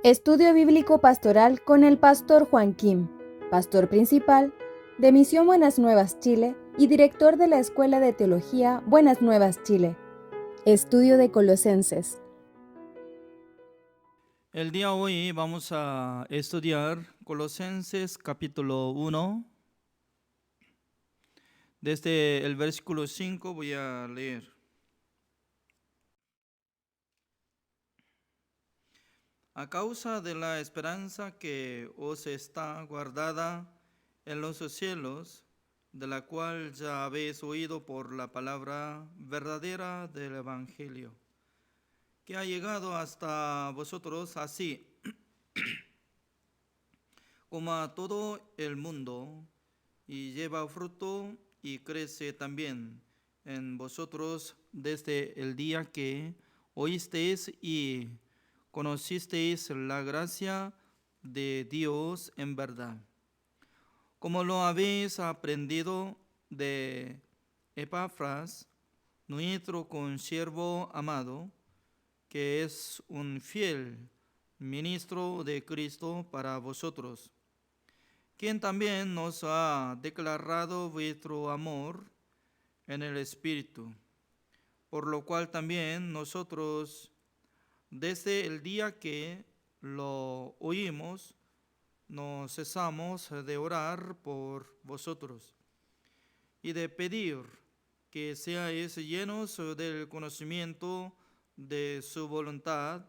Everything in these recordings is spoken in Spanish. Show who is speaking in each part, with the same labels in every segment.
Speaker 1: Estudio Bíblico Pastoral con el Pastor Juan Kim, Pastor Principal de Misión Buenas Nuevas Chile y Director de la Escuela de Teología Buenas Nuevas Chile. Estudio de Colosenses.
Speaker 2: El día de hoy vamos a estudiar Colosenses capítulo 1. Desde el versículo 5 voy a leer. A causa de la esperanza que os está guardada en los cielos, de la cual ya habéis oído por la palabra verdadera del Evangelio, que ha llegado hasta vosotros así como a todo el mundo, y lleva fruto y crece también en vosotros desde el día que oísteis y conocisteis la gracia de Dios en verdad, como lo habéis aprendido de Epafras, nuestro consiervo amado, que es un fiel ministro de Cristo para vosotros, quien también nos ha declarado vuestro amor en el Espíritu, por lo cual también nosotros, desde el día que lo oímos, no cesamos de orar por vosotros y de pedir que seáis llenos del conocimiento de su voluntad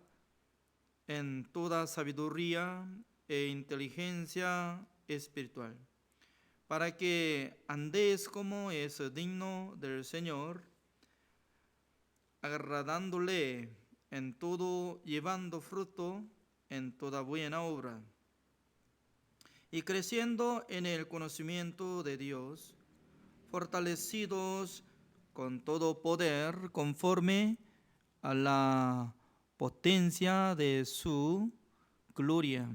Speaker 2: en toda sabiduría e inteligencia espiritual, para que andéis como es digno del Señor, agradándole en todo, llevando fruto en toda buena obra, y creciendo en el conocimiento de Dios, fortalecidos con todo poder conforme a la potencia de su gloria,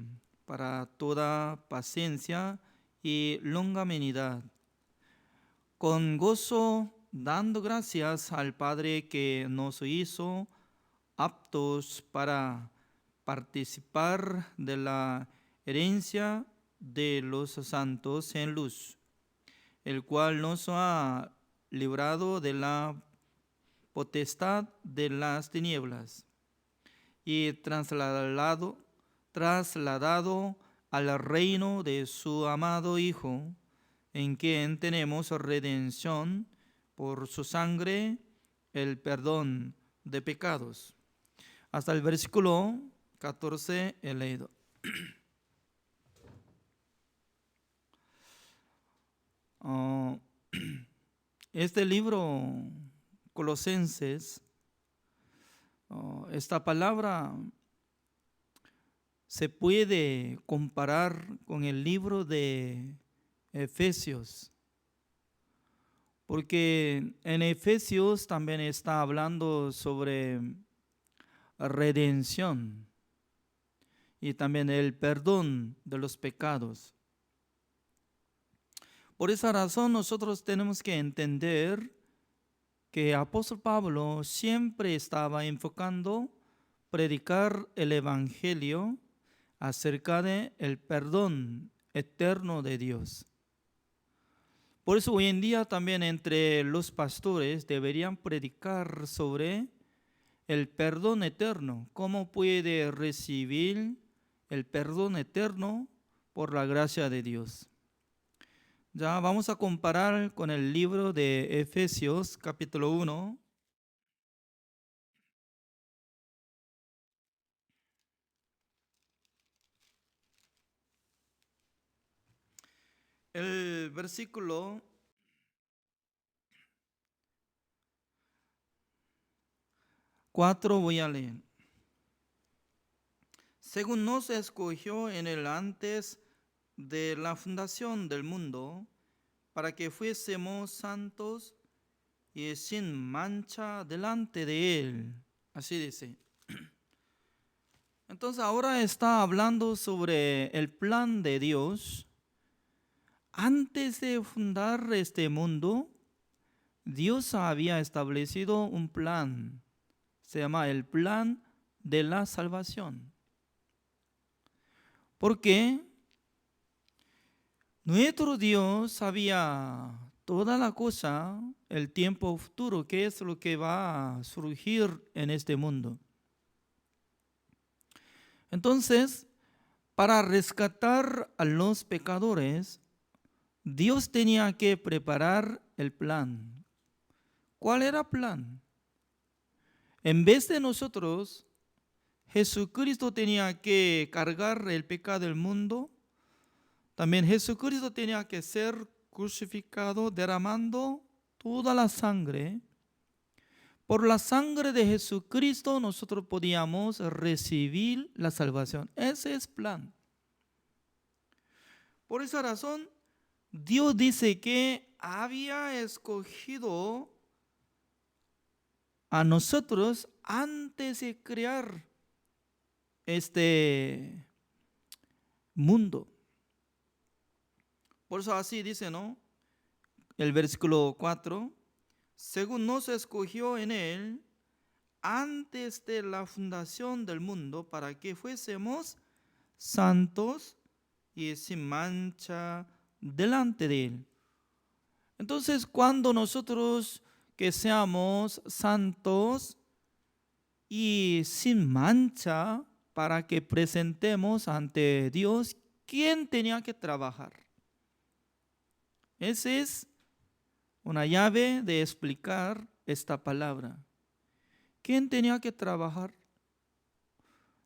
Speaker 2: para toda paciencia y longanimidad, con gozo dando gracias al Padre que nos hizo aptos para participar de la herencia de los santos en luz, el cual nos ha librado de la potestad de las tinieblas y trasladado al reino de su amado Hijo, en quien tenemos redención por su sangre, el perdón de pecados. Hasta el versículo 14 he leído. Este libro, Colosenses, esta palabra se puede comparar con el libro de Efesios, porque en Efesios también está hablando sobre redención y también el perdón de los pecados. Por esa razón nosotros tenemos que entender que el apóstol Pablo siempre estaba enfocando predicar el evangelio acerca de el perdón eterno de Dios. Por eso hoy en día también entre los pastores deberían predicar sobre el perdón eterno, cómo puede recibir el perdón eterno por la gracia de Dios. Ya vamos a comparar con el libro de Efesios capítulo 1. El versículo 4 voy a leer. Según nos escogió en el antes de la fundación del mundo, para que fuésemos santos y sin mancha delante de Él. Así dice. Entonces ahora está hablando sobre el plan de Dios. Antes de fundar este mundo, Dios había establecido un plan. Se llama el plan de la salvación. Porque nuestro Dios sabía toda la cosa, el tiempo futuro, qué es lo que va a surgir en este mundo. Entonces, para rescatar a los pecadores, Dios tenía que preparar el plan. ¿Cuál era el plan? En vez de nosotros, Jesucristo tenía que cargar el pecado del mundo. También Jesucristo tenía que ser crucificado derramando toda la sangre. Por la sangre de Jesucristo nosotros podíamos recibir la salvación. Ese es el plan. Por esa razón, Dios dice que había escogido a nosotros antes de crear este mundo. Por eso así dice, ¿no? El versículo 4, según nos escogió en él antes de la fundación del mundo para que fuésemos santos y sin mancha delante de él. Entonces, cuando nosotros que seamos santos y sin mancha para que presentemos ante Dios, ¿quién tenía que trabajar? Esa es una llave de explicar esta palabra. ¿Quién tenía que trabajar?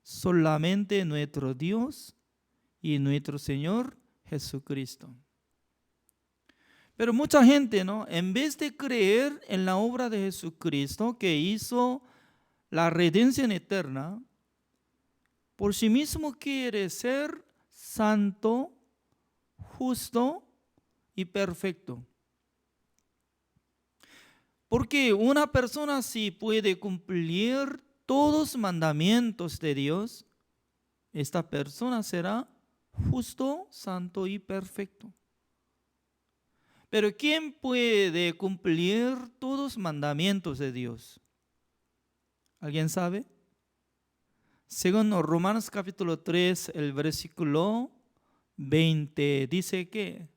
Speaker 2: Solamente nuestro Dios y nuestro Señor Jesucristo. Pero mucha gente, ¿no? En vez de creer en la obra de Jesucristo que hizo la redención eterna, por sí mismo quiere ser santo, justo y perfecto. Porque una persona sí puede cumplir todos los mandamientos de Dios, esta persona será justo, santo y perfecto. Pero ¿quién puede cumplir todos los mandamientos de Dios? ¿Alguien sabe? Según Romanos capítulo 3, el versículo 20, dice que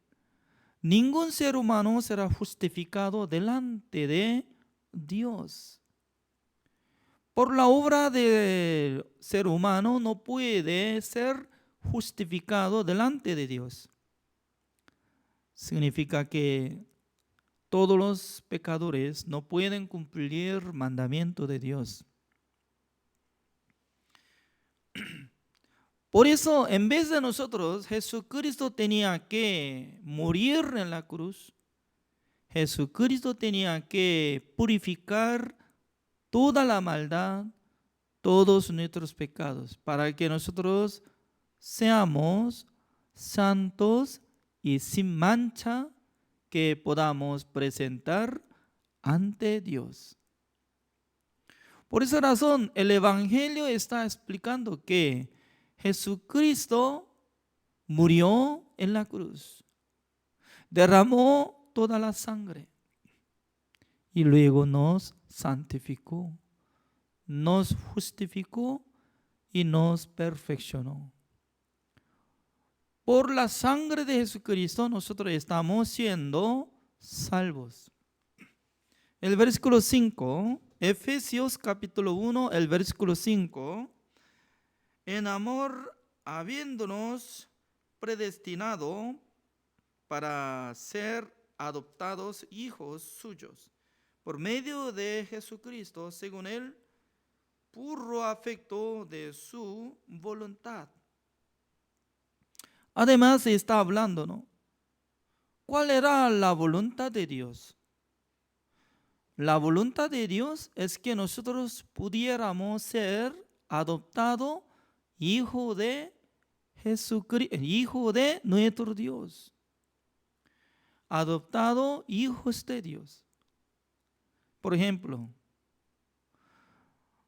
Speaker 2: ningún ser humano será justificado delante de Dios. Por la obra del ser humano no puede ser justificado delante de Dios. Significa que todos los pecadores no pueden cumplir mandamiento de Dios. Por eso, en vez de nosotros, Jesucristo tenía que morir en la cruz. Jesucristo tenía que purificar toda la maldad, todos nuestros pecados, para que nosotros seamos santos y sin mancha que podamos presentar ante Dios. Por esa razón, el Evangelio está explicando que Jesucristo murió en la cruz, derramó toda la sangre y luego nos santificó, nos justificó y nos perfeccionó. Por la sangre de Jesucristo nosotros estamos siendo salvos. El versículo 5, Efesios capítulo 1, el versículo 5, en amor habiéndonos predestinado para ser adoptados hijos suyos por medio de Jesucristo según el puro afecto de su voluntad. Además está hablando, ¿no? ¿Cuál era la voluntad de Dios? La voluntad de Dios es que nosotros pudiéramos ser adoptados hijo de Jesucristo, hijo de nuestro Dios. Adoptado hijos de Dios. Por ejemplo,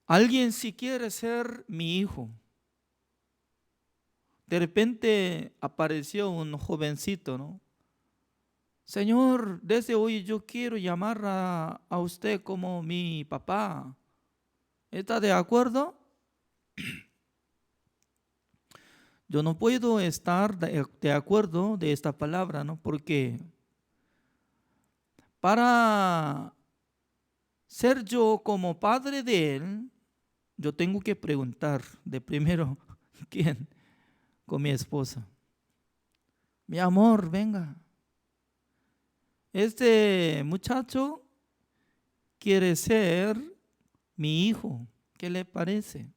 Speaker 2: alguien si quiere ser mi hijo, de repente apareció un jovencito, ¿no? Señor, desde hoy yo quiero llamar a usted como mi papá. ¿Está de acuerdo? Yo no puedo estar de acuerdo de esta palabra, ¿no? Porque para ser yo como padre de él, yo tengo que preguntar de primero, ¿quién? Con mi esposa. Mi amor, venga. Este muchacho quiere ser mi hijo. ¿Qué le parece?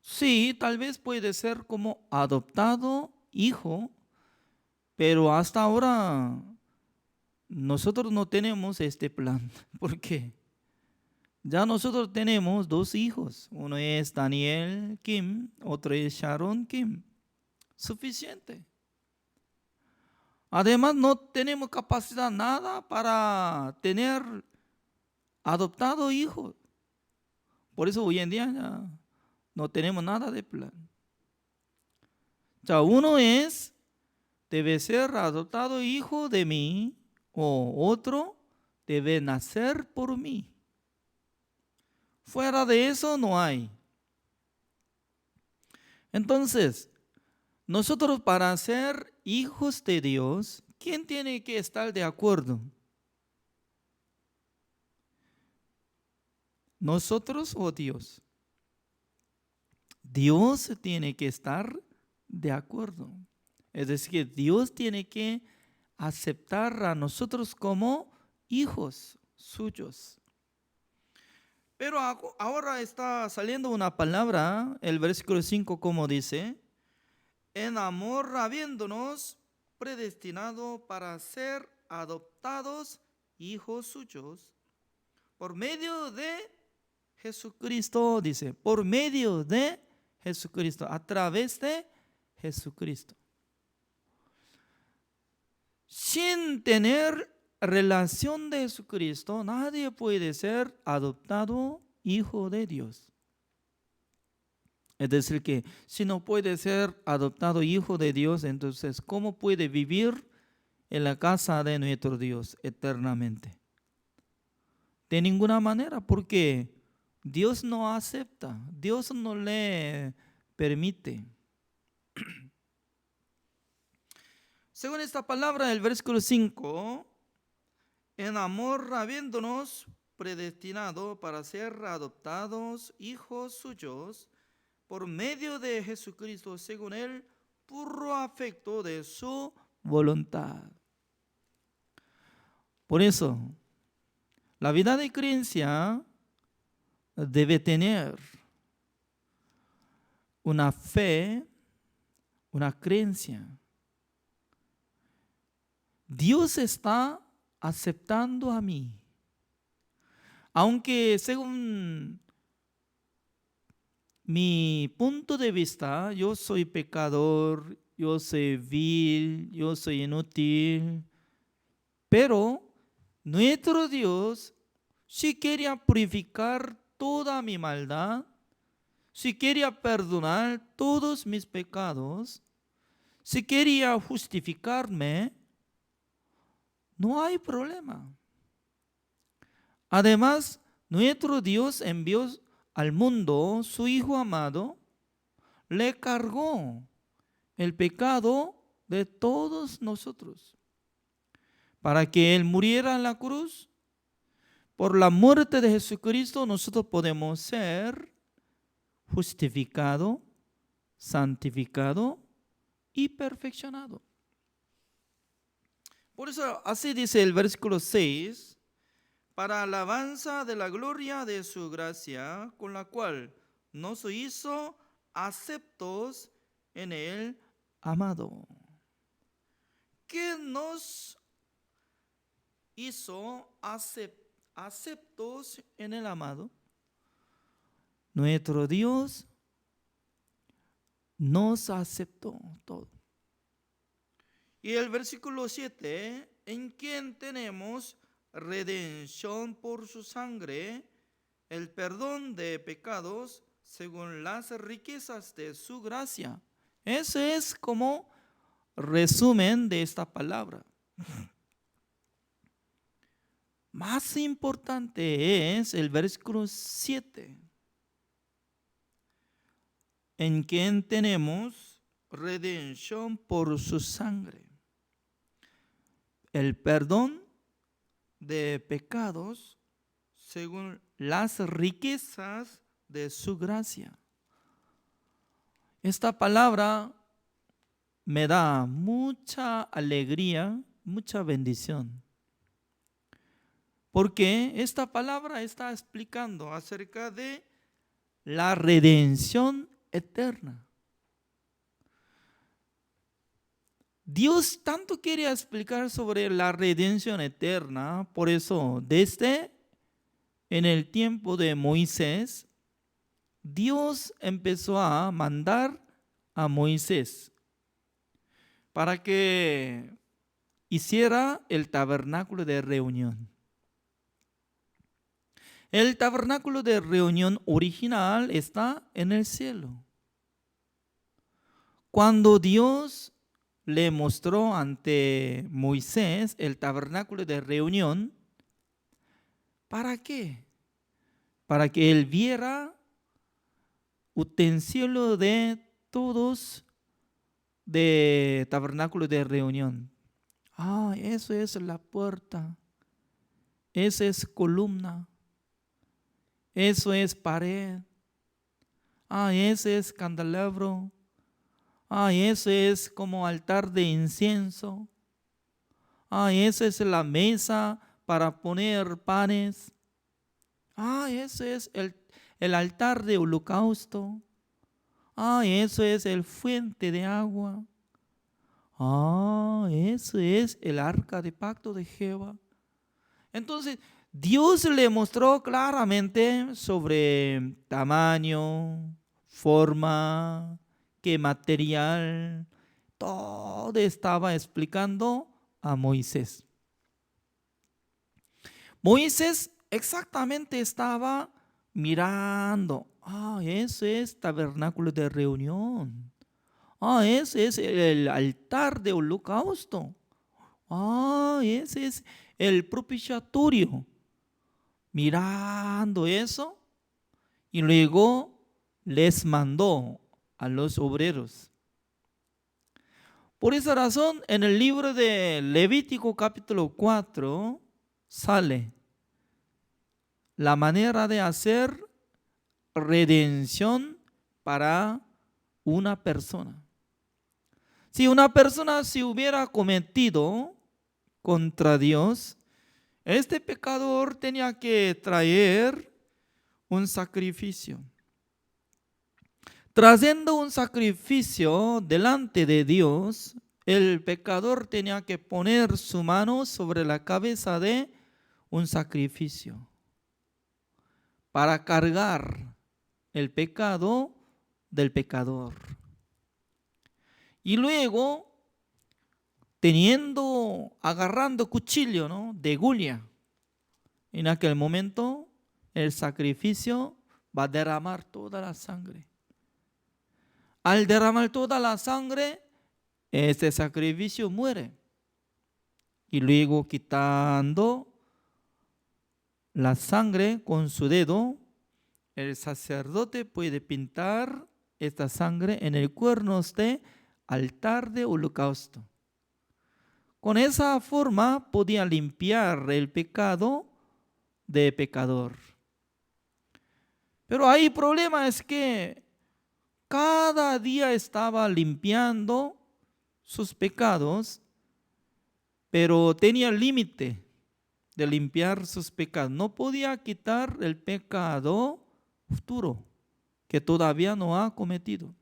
Speaker 2: Sí, tal vez puede ser como adoptado hijo, pero hasta ahora nosotros no tenemos este plan. ¿Por qué? Ya nosotros tenemos dos hijos. Uno es Daniel Kim, otro es Sharon Kim. Suficiente. Además, no tenemos capacidad nada para tener adoptado hijos. Por eso hoy en día ya no tenemos nada de plan. O sea, uno debe ser adoptado hijo de mí, o otro debe nacer por mí. Fuera de eso no hay. Entonces, nosotros para ser hijos de Dios, ¿quién tiene que estar de acuerdo? ¿Nosotros o Dios? Dios tiene que estar de acuerdo. Es decir, Dios tiene que aceptar a nosotros como hijos suyos. Pero ahora está saliendo una palabra, el versículo 5, como dice, en amor habiéndonos predestinado para ser adoptados hijos suyos por medio de Jesucristo, dice, por medio de Jesucristo, a través de Jesucristo. Sin tener relación de Jesucristo, nadie puede ser adoptado hijo de Dios. Es decir, que si no puede ser adoptado hijo de Dios, entonces, ¿cómo puede vivir en la casa de nuestro Dios eternamente? De ninguna manera, porque Dios no acepta, Dios no le permite. Según esta palabra, el versículo 5, en amor habiéndonos predestinado para ser adoptados hijos suyos por medio de Jesucristo, según el puro afecto de su voluntad. Por eso, la vida de creencia debe tener una fe, una creencia. Dios está aceptando a mí. Aunque según mi punto de vista, yo soy pecador, yo soy vil, yo soy inútil, pero nuestro Dios sí quería purificar toda mi maldad, sí quería perdonar todos mis pecados, sí quería justificarme, no hay problema. Además, nuestro Dios envió al mundo su Hijo amado, le cargó el pecado de todos nosotros para que Él muriera en la cruz. Por la muerte de Jesucristo nosotros podemos ser justificado, santificado y perfeccionado. Por eso así dice el versículo 6, para alabanza de la gloria de su gracia, con la cual nos hizo aceptos en el amado. ¿Qué nos hizo aceptos en el amado? Nuestro Dios nos aceptó todo. Y el versículo 7, en quien tenemos redención por su sangre, el perdón de pecados según las riquezas de su gracia. Ese es como resumen de esta palabra. Más importante es el versículo 7. en quien tenemos redención por su sangre, el perdón de pecados según las riquezas de su gracia. Esta palabra me da mucha alegría, mucha bendición, porque esta palabra está explicando acerca de la redención eterna. Dios tanto quiere explicar sobre la redención eterna, por eso desde en el tiempo de Moisés, Dios empezó a mandar a Moisés para que hiciera el tabernáculo de reunión. El tabernáculo de reunión original está en el cielo. Cuando Dios le mostró ante Moisés el tabernáculo de reunión, ¿para qué? Para que él viera utensilio de todos de tabernáculo de reunión. Eso es la puerta, esa es columna, eso es pared, ese es candelabro, eso es como altar de incienso, esa es la mesa para poner panes, ese es el altar de holocausto, eso es el fuente de agua, eso es el arca de pacto de Jehová. Entonces Dios le mostró claramente sobre tamaño, forma, qué material, todo estaba explicando a Moisés. Moisés exactamente estaba mirando, ese es tabernáculo de reunión, ese es el altar de holocausto, ese es el propiciatorio. Mirando eso, y luego les mandó a los obreros. Por esa razón, en el libro de Levítico capítulo 4 sale la manera de hacer redención para una persona. Si una persona se hubiera cometido contra Dios, este pecador tenía que traer un sacrificio. Trayendo un sacrificio delante de Dios, el pecador tenía que poner su mano sobre la cabeza de un sacrificio para cargar el pecado del pecador. Y luego, agarrando cuchillo, ¿no?, de gulia, en aquel momento el sacrificio va a derramar toda la sangre. Al derramar toda la sangre, este sacrificio muere. Y luego, quitando la sangre con su dedo, el sacerdote puede pintar esta sangre en el cuerno de altar de holocausto. Con esa forma podía limpiar el pecado de pecador. Pero ahí el problema es que cada día estaba limpiando sus pecados, pero tenía límite de limpiar sus pecados. No podía quitar el pecado futuro que todavía no ha cometido.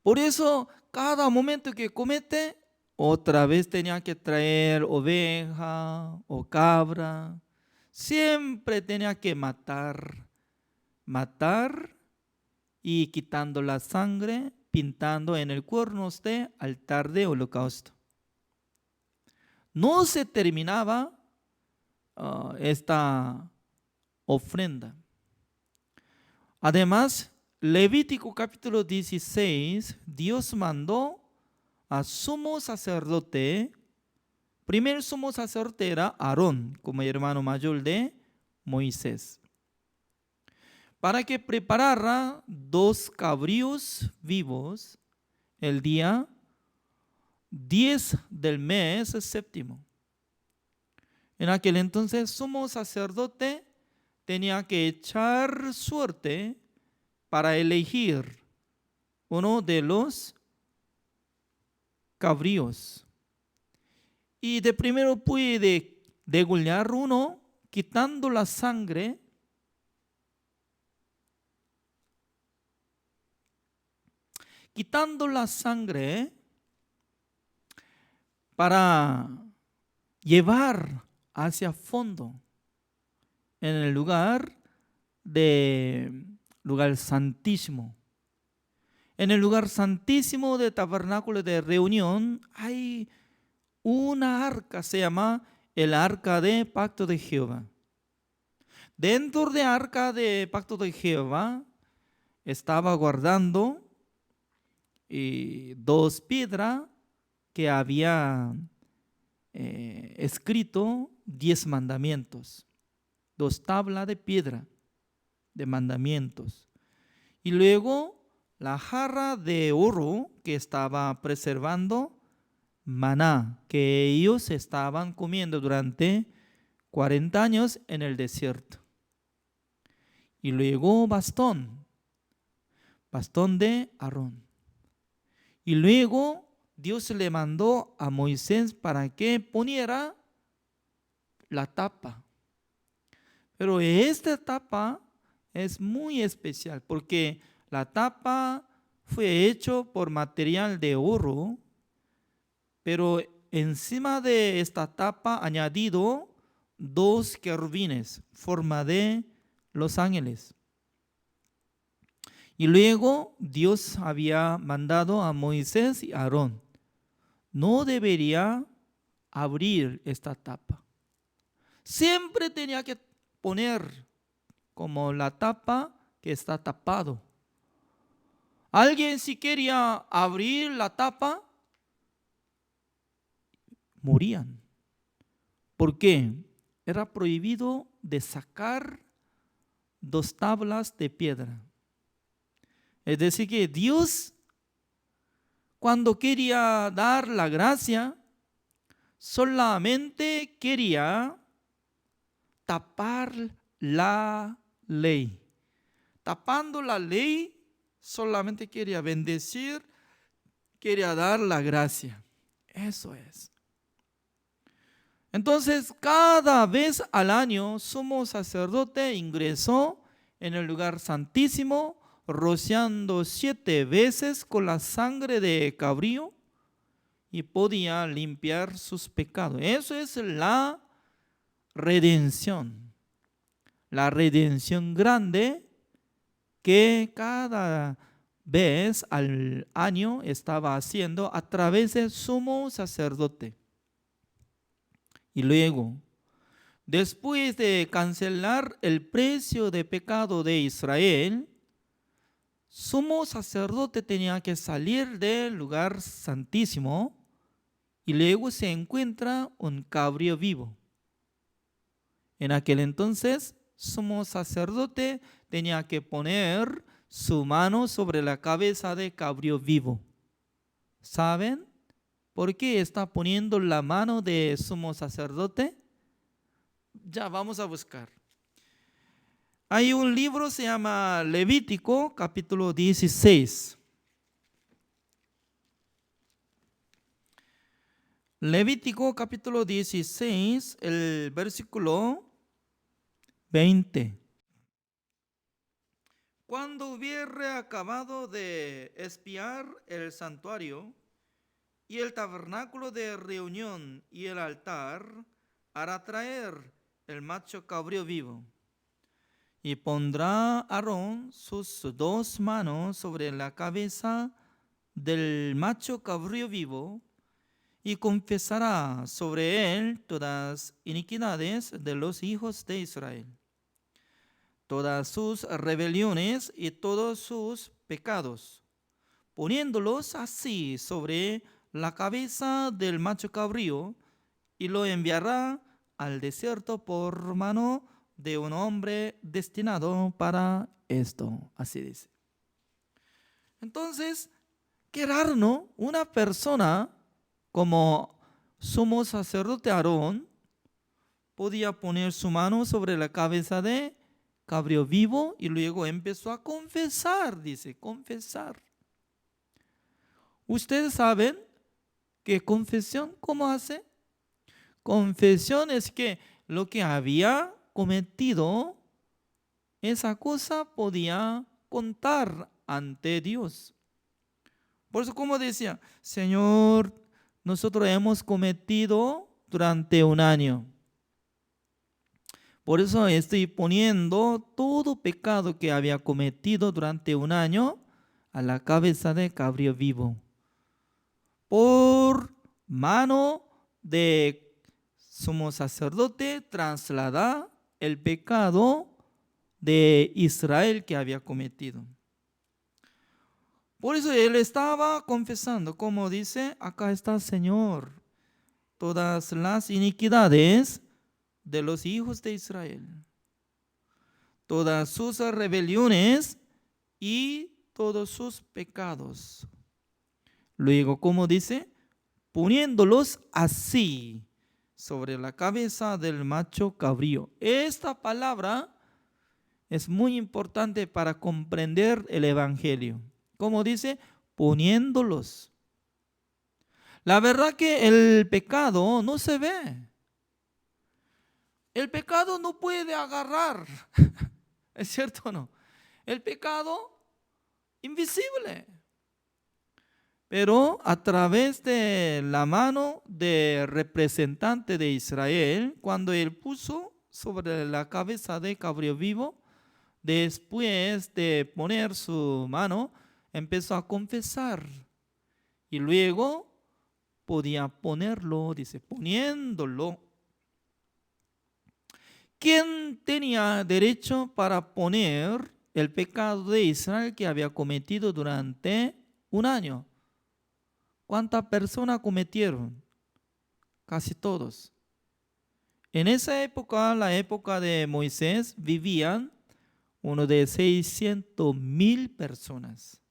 Speaker 2: Por eso, cada momento que comete, otra vez tenía que traer oveja o cabra. Siempre tenía que matar y quitando la sangre, pintando en el cuerno de altar de holocausto. No se terminaba esta ofrenda. Además, Levítico capítulo 16, Dios mandó a sumo sacerdote. Primer sumo sacerdote era Aarón, como hermano mayor de Moisés. para que preparara 2 cabríos vivos el día 10 del mes séptimo. En aquel entonces, sumo sacerdote tenía que echar suerte para elegir uno de los cabríos. Y de primero puede degollar uno, quitando la sangre, para llevar hacia fondo en el lugar santísimo. En el lugar santísimo del tabernáculo de reunión hay una arca, se llama el arca de pacto de Jehová. Dentro de arca de pacto de Jehová estaba guardando 2 piedras que había escrito 10 mandamientos. 2 tablas de piedra de mandamientos. Y luego la jarra de oro que estaba preservando maná, que ellos estaban comiendo durante 40 años en el desierto. Y luego bastón de Aarón. Y luego Dios le mandó a Moisés para que poniera la tapa. Pero esta tapa es muy especial porque la tapa fue hecha por material de oro, pero encima de esta tapa añadido 2 querubines, forma de los ángeles. Y luego Dios había mandado a Moisés y a Aarón: no debería abrir esta tapa. Siempre tenía que poner como la tapa que está tapado. Alguien si quería abrir la tapa, morían. ¿Por qué? Era prohibido de sacar 2 tablas de piedra. Es decir, que Dios, cuando quería dar la gracia, solamente quería tapar la ley. Tapando la ley, solamente quería bendecir, quería dar la gracia. Eso es. Entonces, cada vez al año, sumo sacerdote ingresó en el lugar santísimo, rociando 7 veces con la sangre de cabrío, y podía limpiar sus pecados. Eso es la redención. La redención grande que cada vez al año estaba haciendo a través del sumo sacerdote. Y luego, después de cancelar el precio de pecado de Israel, sumo sacerdote tenía que salir del lugar santísimo y luego se encuentra un cabrío vivo. En aquel entonces, sumo sacerdote tenía que poner su mano sobre la cabeza de cabrío vivo. ¿Saben por qué está poniendo la mano de sumo sacerdote? Ya vamos a buscar. Hay un libro, se llama Levítico, capítulo 16. Levítico, capítulo 16, el versículo 20. Cuando hubiere acabado de expiar el santuario y el tabernáculo de reunión y el altar, hará traer el macho cabrío vivo. Y pondrá Aarón sus 2 manos sobre la cabeza del macho cabrío vivo y confesará sobre él todas iniquidades de los hijos de Israel, todas sus rebeliones y todos sus pecados, poniéndolos así sobre la cabeza del macho cabrío, y lo enviará al desierto por mano de un hombre destinado para esto, así dice. Entonces, qué raro, ¿no? Una persona como sumo sacerdote Aarón podía poner su mano sobre la cabeza de cabrío vivo y luego empezó a confesar, dice, confesar. Ustedes saben que confesión, ¿cómo hace? Confesión es que lo que había cometido, esa cosa podía contar ante Dios. Por eso, como decía, Señor, nosotros hemos cometido durante un año. Por eso estoy poniendo todo pecado que había cometido durante un año a la cabeza de cabrío vivo. Por mano de sumo sacerdote traslada el pecado de Israel que había cometido. Por eso él estaba confesando, como dice, acá está Señor, todas las iniquidades de los hijos de Israel, todas sus rebeliones y todos sus pecados. Luego, como dice, poniéndolos así sobre la cabeza del macho cabrío. Esta palabra es muy importante para comprender el evangelio. Como dice, poniéndolos. La verdad que el pecado no se ve. El pecado no puede agarrar. ¿Es cierto o no? El pecado invisible. Pero a través de la mano del representante de Israel, cuando él puso sobre la cabeza de cabrío vivo, después de poner su mano, empezó a confesar. Y luego podía ponerlo, dice, poniéndolo. ¿Quién tenía derecho para poner el pecado de Israel que había cometido durante un año? ¿Cuántas personas cometieron? Casi todos. En esa época, la época de Moisés, vivían uno de 600,000 personas.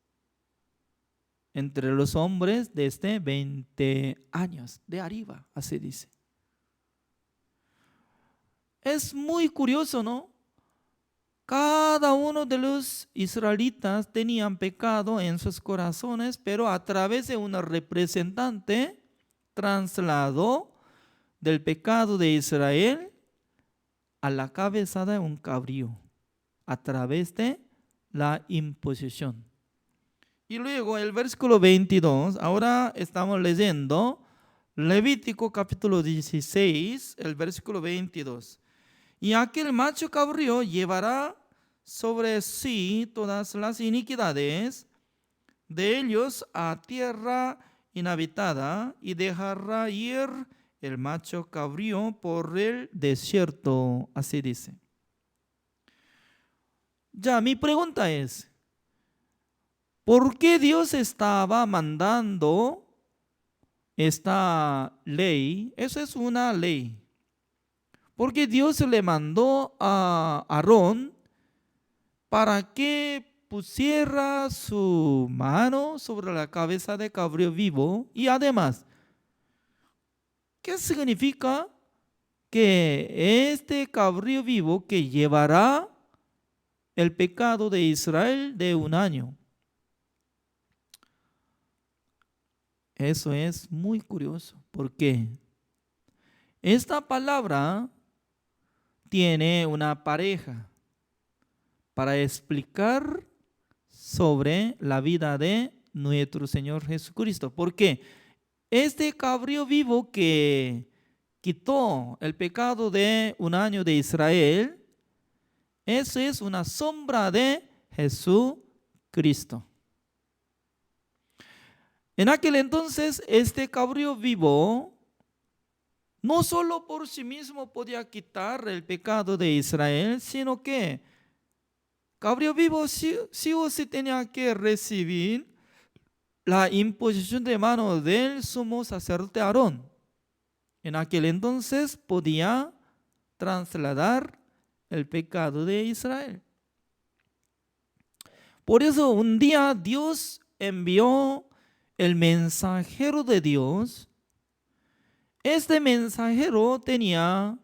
Speaker 2: Entre los hombres desde 20 años de arriba, así dice. Es muy curioso, ¿no? Cada uno de los israelitas tenían pecado en sus corazones, pero a través de un representante trasladó del pecado de Israel a la cabeza de un cabrío, a través de la imposición. Y luego el versículo 22, ahora estamos leyendo Levítico capítulo 16, el versículo 22. Y aquel macho cabrío llevará sobre sí todas las iniquidades de ellos a tierra inhabitada y dejará ir el macho cabrío por el desierto, así dice. Ya, mi pregunta es, ¿por qué Dios estaba mandando esta ley? Eso es una ley. Porque Dios le mandó a Aarón para que pusiera su mano sobre la cabeza de cabrío vivo. Y además, ¿qué significa que este cabrío vivo que llevará el pecado de Israel de un año? Eso es muy curioso, porque esta palabra tiene una pareja para explicar sobre la vida de nuestro Señor Jesucristo. Porque este cabrío vivo que quitó el pecado de un año de Israel, eso es una sombra de Jesucristo. En aquel entonces, este cabrío vivo no solo por sí mismo podía quitar el pecado de Israel, sino que cabrío vivo sí o sí tenía que recibir la imposición de mano del sumo sacerdote Aarón. En aquel entonces podía trasladar el pecado de Israel. Por eso un día Dios envió el mensajero de Dios. Este mensajero tenía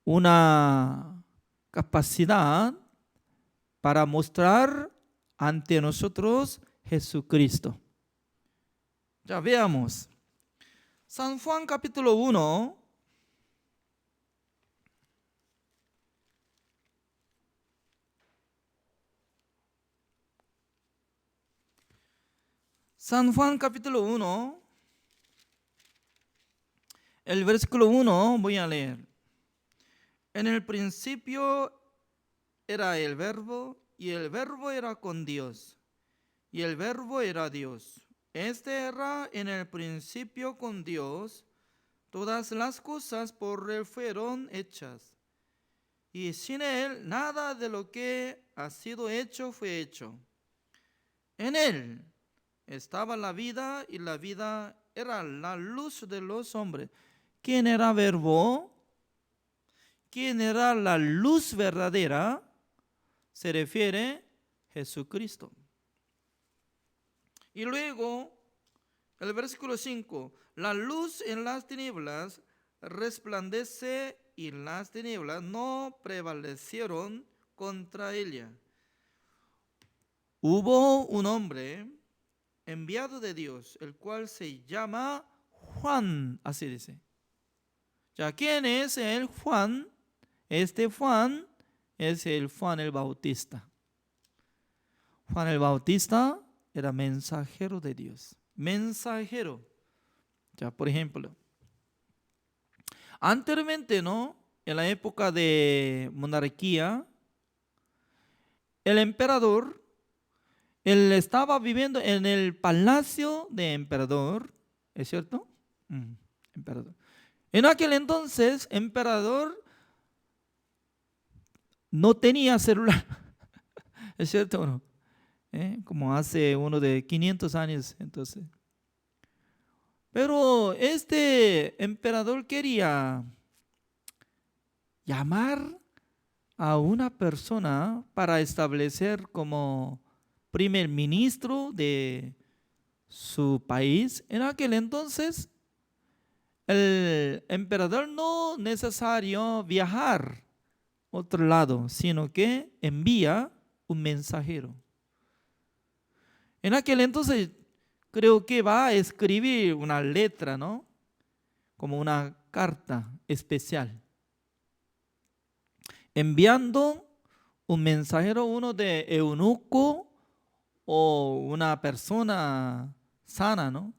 Speaker 2: una capacidad para mostrar ante nosotros Jesucristo. Ya veamos. San Juan capítulo 1. San Juan capítulo 1. El versículo 1 voy a leer. En el principio era el verbo, y el verbo era con Dios, y el verbo era Dios. Este era en el principio con Dios. Todas las cosas por él fueron hechas, y sin él nada de lo que ha sido hecho fue hecho. En él estaba la vida, y la vida era la luz de los hombres. ¿Quién era verbo? ¿Quién era la luz verdadera? Se refiere a Jesucristo. Y luego, el versículo 5, la luz en las tinieblas resplandece, y las tinieblas no prevalecieron contra ella. Hubo un hombre enviado de Dios, el cual se llama Juan, así dice. Ya, ¿quién es el Juan? Este Juan es el Juan el Bautista. Juan el Bautista era mensajero de Dios. Mensajero. Ya, por ejemplo, anteriormente, ¿no? En la época de monarquía, el emperador, él estaba viviendo en el palacio de emperador, ¿es cierto? Emperador. En aquel entonces, emperador no tenía celular, ¿es cierto o no? Como hace uno de 500 años, entonces. Pero este emperador quería llamar a una persona para establecer como primer ministro de su país. En aquel entonces, el emperador no necesario viajar a otro lado, sino que envía un mensajero. En aquel entonces creo que va a escribir una letra, ¿no? Como una carta especial. Enviando un mensajero, uno de eunuco o una persona sana, ¿no?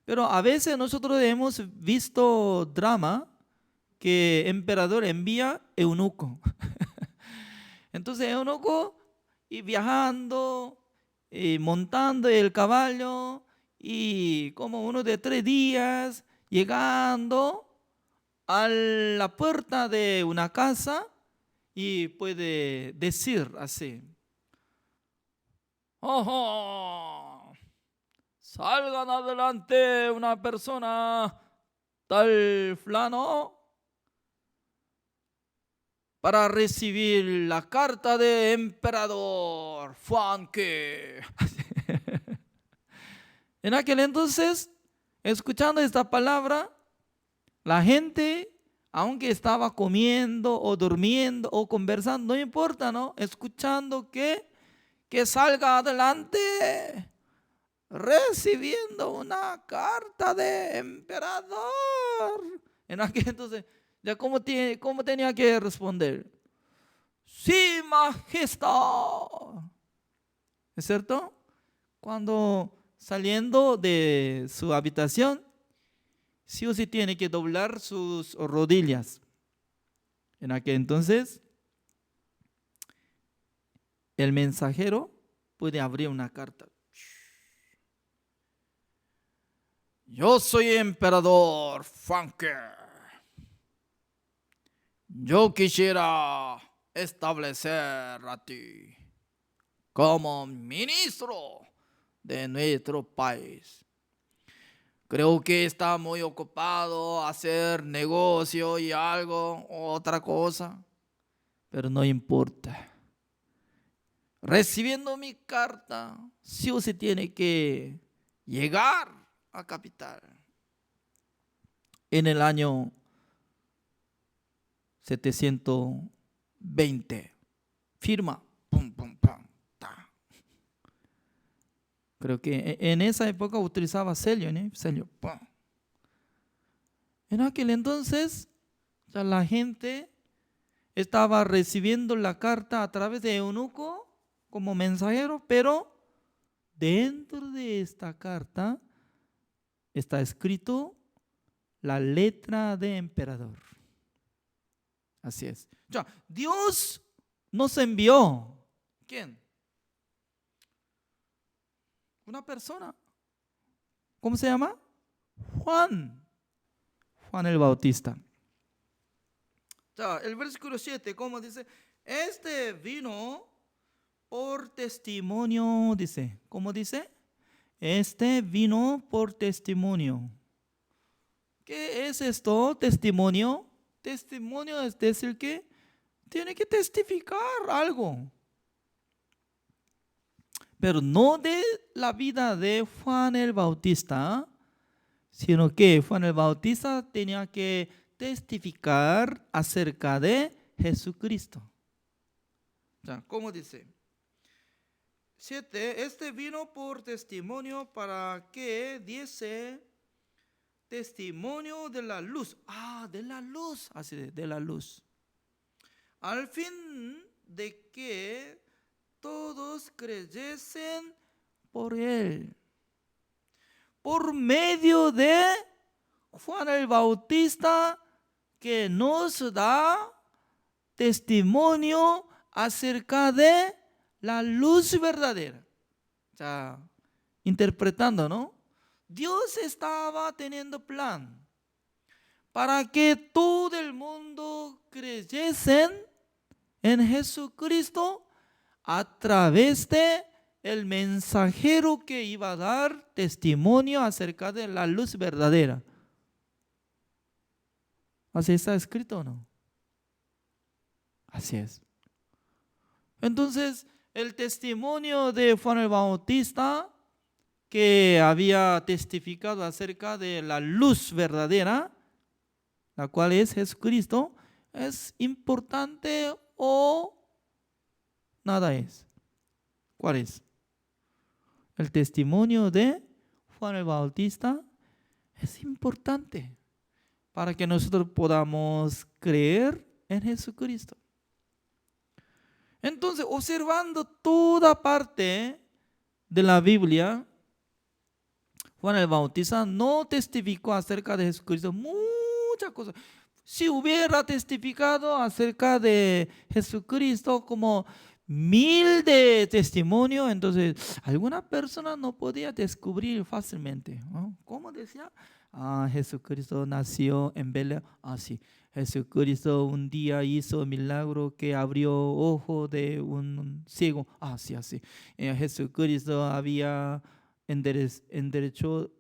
Speaker 2: Pero a veces nosotros hemos visto drama que el emperador envía eunuco. Entonces eunuco y viajando, y montando el caballo, y como uno de 3 días llegando a la puerta de una casa, y puede decir así: ¡ojo! Salgan adelante una persona tal fulano para recibir la carta de emperador Juanque. En aquel entonces, escuchando esta palabra, la gente, aunque estaba comiendo o durmiendo o conversando, no importa, ¿no? Escuchando que salga adelante, recibiendo una carta de emperador. En aquel entonces, ya cómo tenía que responder: sí, majestad. ¿Es cierto? Cuando saliendo de su habitación, sí o sí tiene que doblar sus rodillas. En aquel entonces, el mensajero puede abrir una carta. Yo soy emperador Franke. Yo quisiera establecer a ti como ministro de nuestro país. Creo que está muy ocupado a hacer negocio y algo, otra cosa, pero no importa. recibiendo mi carta, sí o sí tiene que llegar a capital. En el año 720, firma, pum, pum, pum, ta. Creo que en esa época utilizaba sello, ¿no? Sello, pum. En aquel entonces, ya la gente estaba recibiendo la carta a través de eunuco como mensajero, pero dentro de esta carta está escrito la letra de emperador. Así es. Ya, Dios nos envió. ¿Quién? Una persona. ¿Cómo se llama? Juan. Juan el Bautista. Ya, el versículo 7, ¿cómo dice? Este vino por testimonio, dice. ¿Cómo dice? Este vino por testimonio. ¿Qué es esto? Testimonio. Testimonio es decir que tiene que testificar algo. Pero no de la vida de Juan el Bautista, sino que Juan el Bautista tenía que testificar acerca de Jesucristo. ¿Cómo dice? 7. Este vino por testimonio para que diese testimonio de la luz. De la luz. Así de la luz. Al fin de que todos creyesen por él. Por medio de Juan el Bautista, que nos da testimonio acerca de la luz verdadera. Interpretando, ¿no? Dios estaba teniendo plan para que todo el mundo creyesen en Jesucristo a través de el mensajero que iba a dar testimonio acerca de la luz verdadera. ¿Así está escrito o no? Así es. Entonces, el testimonio de Juan el Bautista, que había testificado acerca de la luz verdadera, la cual es Jesucristo, ¿es importante o nada es? ¿Cuál es? El testimonio de Juan el Bautista es importante para que nosotros podamos creer en Jesucristo. Entonces, observando toda parte de la Biblia, Juan el Bautista no testificó acerca de Jesucristo muchas cosas. Si hubiera testificado acerca de Jesucristo como 1000 de testimonio, entonces alguna persona no podía descubrir fácilmente, ¿no? ¿Cómo decía? Jesucristo nació en Belén. Sí. Jesucristo un día hizo milagro que abrió ojo de un ciego. Sí, así. Jesucristo había enderezó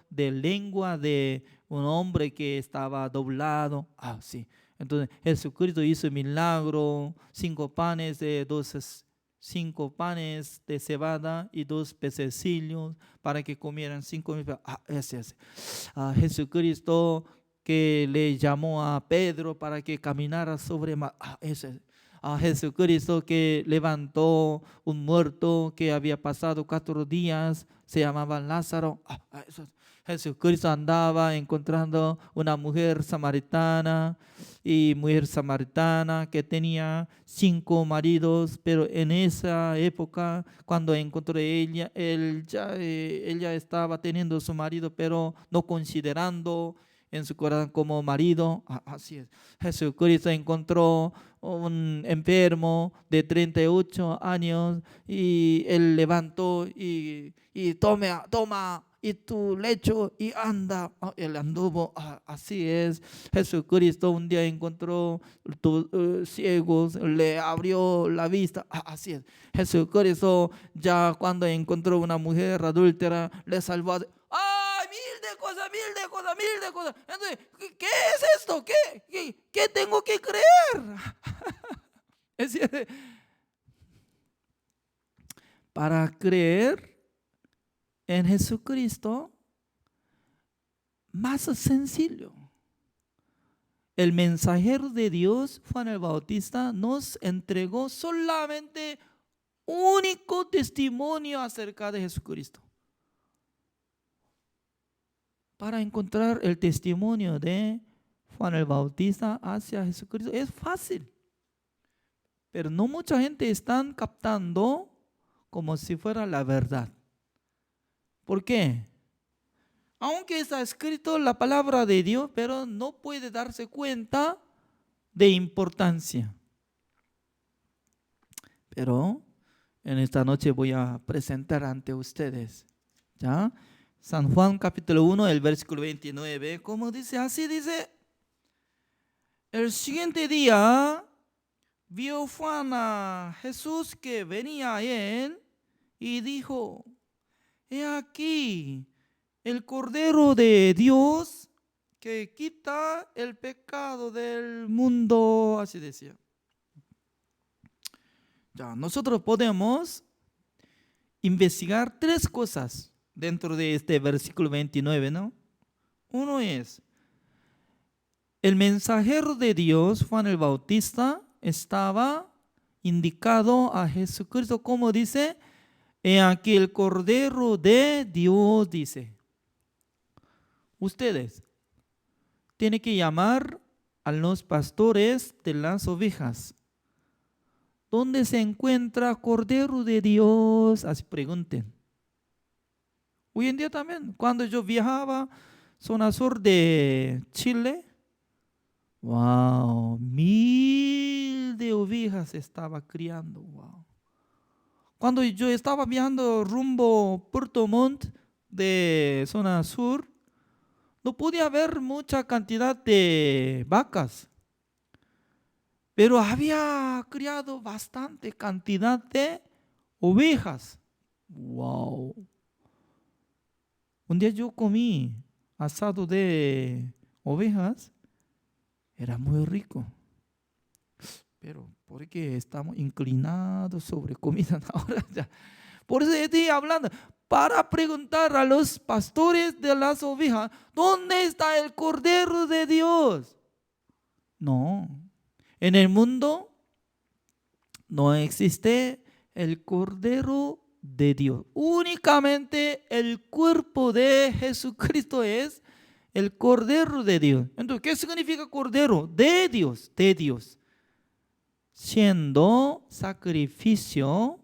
Speaker 2: de lengua de un hombre que estaba doblado. Sí. Entonces Jesucristo hizo milagro, 5 panes de cebada y 2 pececillos para que comieran 5,000. Ese. Jesucristo que le llamó a Pedro para que caminara sobre mar. Ese. Jesucristo que levantó un muerto que había pasado 4 días, se llamaba Lázaro. Eso. Jesucristo andaba encontrando una mujer samaritana que tenía 5 maridos, pero en esa época cuando encontró ella, ella estaba teniendo su marido, pero no considerando en su corazón como marido. Así es. Jesucristo encontró un enfermo de 38 años y él levantó y toma y tu lecho y anda. Él anduvo. Así es. Jesucristo un día encontró ciegos, le abrió la vista. Así es. Jesucristo ya cuando encontró una mujer adúltera le salvó. Mil de cosas. Entonces, ¿qué es esto? ¿Qué tengo que creer? Es decir, para creer en Jesucristo, más sencillo. El mensajero de Dios, Juan el Bautista, nos entregó solamente único testimonio acerca de Jesucristo. Para encontrar el testimonio de Juan el Bautista hacia Jesucristo es fácil, pero no mucha gente está captando como si fuera la verdad. ¿Por qué? Aunque está escrito la palabra de Dios, pero no puede darse cuenta de importancia. Pero en esta noche voy a presentar ante ustedes, ¿ya? San Juan capítulo 1, el versículo 29, ¿cómo dice? Así dice: el siguiente día vio Juan a Jesús que venía a él y dijo: he aquí el Cordero de Dios que quita el pecado del mundo. Así decía. Ya, nosotros podemos investigar tres cosas dentro de este versículo 29, ¿no? Uno es, el mensajero de Dios, Juan el Bautista, estaba indicado a Jesucristo, como dice: he aquí el Cordero de Dios, dice. Ustedes tienen que llamar a los pastores de las ovejas. ¿Dónde se encuentra Cordero de Dios? Así pregunten. Hoy en día también, cuando yo viajaba zona sur de Chile, wow, 1000 de ovejas estaba criando, wow. Cuando yo estaba viajando rumbo Puerto Montt de zona sur, no podía haber mucha cantidad de vacas, pero había criado bastante cantidad de ovejas. Wow. Un día yo comí asado de ovejas, era muy rico. Pero porque estamos inclinados sobre comida ahora ya. Por eso estoy hablando, para preguntar a los pastores de las ovejas, ¿dónde está el Cordero de Dios? No, en el mundo no existe el Cordero de Dios. Únicamente el cuerpo de Jesucristo es el Cordero de Dios. Entonces, ¿qué significa Cordero? De Dios, de Dios. Siendo sacrificio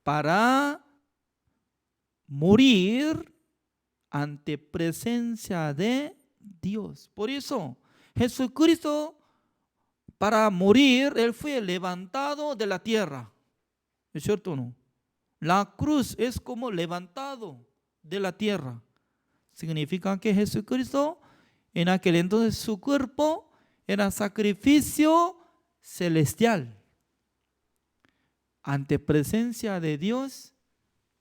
Speaker 2: para morir ante presencia de Dios. Por eso, Jesucristo, para morir, Él fue levantado de la tierra. ¿Es cierto o no? La cruz es como levantado de la tierra. Significa que Jesucristo, en aquel entonces su cuerpo era sacrificio celestial. Ante presencia de Dios,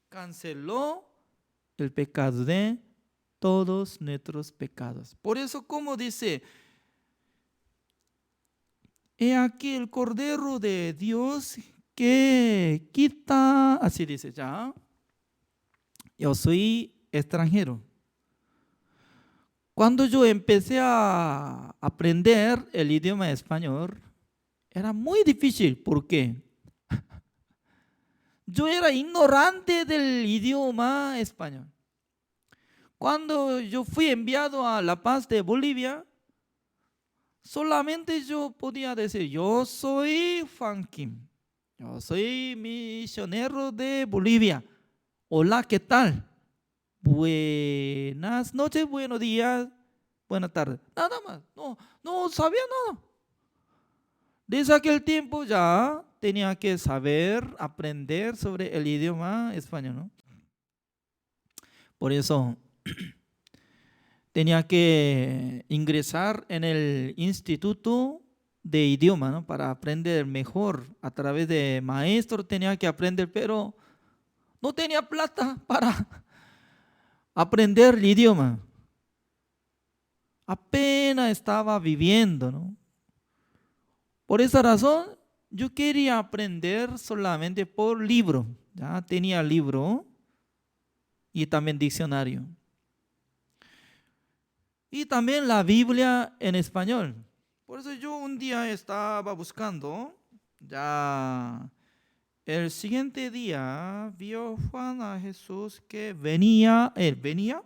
Speaker 2: canceló el pecado de todos nuestros pecados. Por eso, como dice, he aquí el Cordero de Dios que quita, así dice ya, yo soy extranjero. Cuando yo empecé a aprender el idioma español, era muy difícil. ¿Por qué? Yo era ignorante del idioma español. Cuando yo fui enviado a La Paz de Bolivia, solamente yo podía decir: yo soy Juan Kim, yo soy misionero de Bolivia. Hola, ¿qué tal? Buenas noches, buenos días, buenas tardes. Nada más, no sabía nada. Desde aquel tiempo ya tenía que saber, aprender sobre el idioma español, ¿no? Por eso tenía que ingresar en el instituto de idioma, ¿no? Para aprender mejor. A través de maestros tenía que aprender, pero no tenía plata para aprender el idioma. Apenas estaba viviendo, ¿no? Por esa razón, yo quería aprender solamente por libro. Ya tenía libro y también diccionario. Y también la Biblia en español. Por eso yo un día estaba buscando, ya el siguiente día vio Juan a Jesús que venía, él venía,